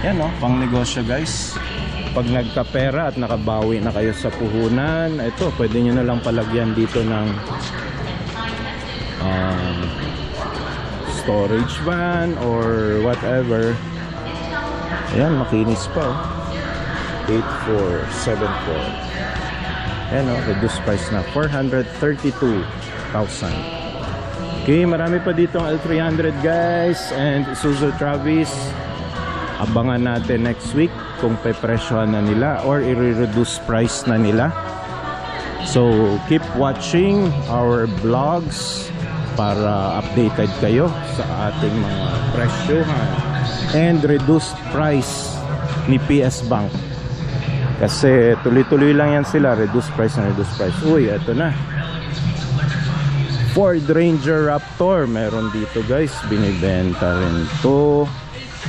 Speaker 1: Yan o, pang negosyo guys. Pag nagkapera at nakabawi na kayo sa puhunan, ito, pwede nyo na lang palagyan dito ng storage van or whatever. Ayan, makinis pa oh. 8474. Ayan oh, reduced price na 432,000. Okay, marami pa dito ang L300 guys and Isuzu Travis. Abangan natin next week kung pepresyohan na nila or i-reduce price na nila. So keep watching our vlogs para updated kayo sa ating mga presyohan and reduced price ni PS Bank. Kasi tuloy-tuloy lang yan sila, reduced price na reduced price. Uy, eto na. Ford Ranger Raptor meron dito guys, binibenta rin to.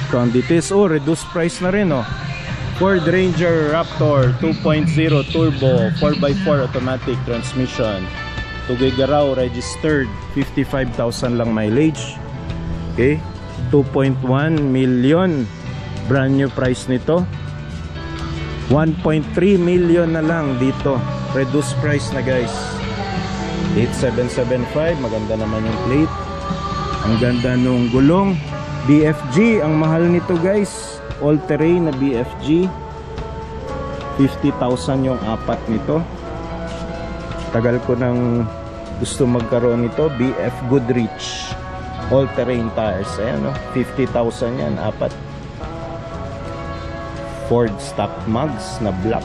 Speaker 1: Ito ang details, oh, reduced price na rin oh. Ford Ranger Raptor 2.0 turbo 4x4 automatic transmission, Tuguegarao registered, 55,000 lang mileage. Okay, 2.1 million brand new price nito. 1.3 million na lang dito, reduced price na guys. 8775, maganda naman yung plate. Ang ganda nung gulong. BFG, ang mahal nito guys, all terrain na BFG. 50,000 yung apat nito. Tagal ko nang gusto magkaroon nito. BF Goodrich all terrain tires. Ayan o, 50,000 yan, apat. Ford stock mugs na black.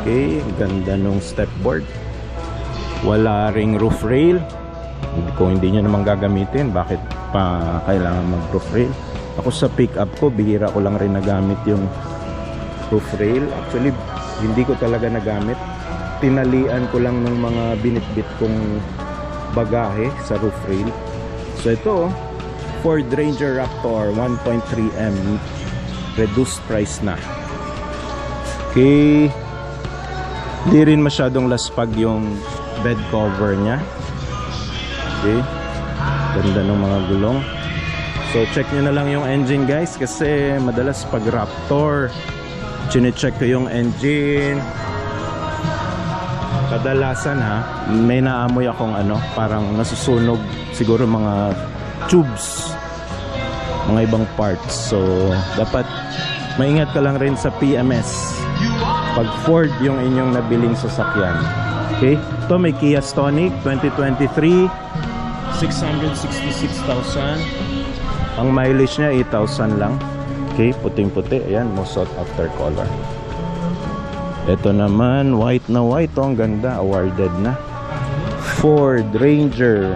Speaker 1: Okay, ganda nung stepboard. Wala ring roof rail. Kung hindi nyo naman gagamitin, bakit pa kailangan mag roof rail? Ako sa pickup ko, bihira ko lang rin nagamit yung roof rail. Actually, hindi ko talaga nagamit. Tinalian ko lang ng mga binitbit kong bagahe sa roof rail. So ito, Ford Ranger Raptor 1.3M, reduced price na. Okay, hindi rin masyadong laspag yung bed cover nya. Okay, ganda ng mga gulong. So check nyo na lang yung engine guys, kasi madalas pag Raptor chine-check ko yung engine, kadalasan ha, may naamoy akong ano, parang nasusunog siguro mga tubes, mga ibang parts. So dapat maingat ka lang rin sa PMS pag Ford yung inyong nabiling sasakyan. Okay, ito may Kia Stonic 2023, 666,000. Ang mileage niya 8,000 lang. Okay, puting-puti. Ayan, most sought after color. Ito naman, white na white. Oh, ang ganda, awarded na. Ford Ranger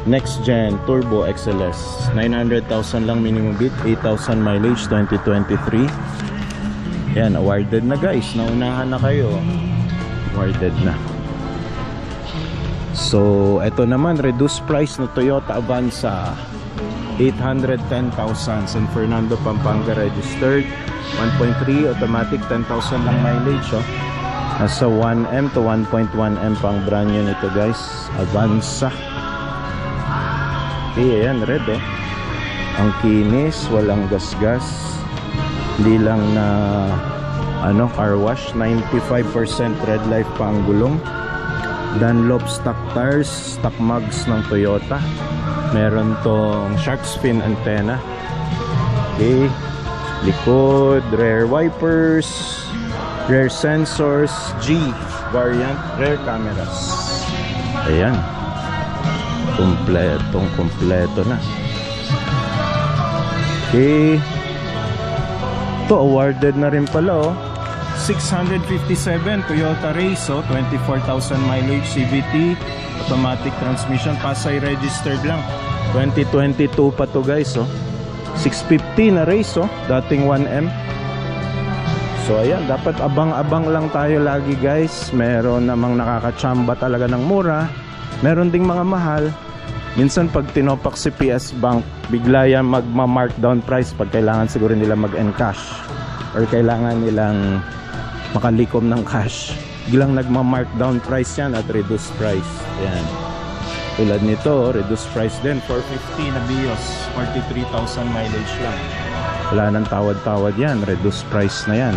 Speaker 1: Next Gen Turbo XLS, 900,000 lang minimum bid, 8,000 mileage, 2023. Ayan, awarded na guys. Naunahan na kayo. Awarded na. So, ito naman, reduced price na Toyota Avanza, 810,000, San Fernando, Pampanga registered, 1.3 automatic, 10,000 lang mileage oh. Nasa 1M to 1.1M pang brand new nito guys, Avanza. Okay, ayan, red oh. Ang kinis, walang gasgas, hindi lang na ano, car wash. 95% red life pa ang gulong. Dunlop stock tires, stock mugs ng Toyota. Meron tong shark fin antenna. Okay, likod, rear wipers, rear sensors, G variant, rear cameras. Ayan, Kompleto na. Okay. Ito, awarded na rin pala, oh. 657 Toyota Race, oh. 24,000 mileage, CVT, automatic transmission, Pasay registered lang. 2022 pa to, guys, oh. 650 na race, oh. Dating 1M. So ayan, dapat abang-abang lang tayo lagi, guys. Meron namang nakakatsamba talaga ng mura, meron ding mga mahal. Minsan pag tinopak si PS Bank, bigla yan magma-markdown price pag kailangan siguro nila mag-encash or kailangan nilang makalikom ng cash. Biglang nagma-markdown price yan at reduced price. Ayan. Tulad nito, reduced price din, 450 na Vios, 43,000 mileage lang. Wala nang tawad-tawad yan, reduced price na yan.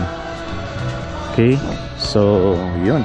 Speaker 1: Okay, so yun.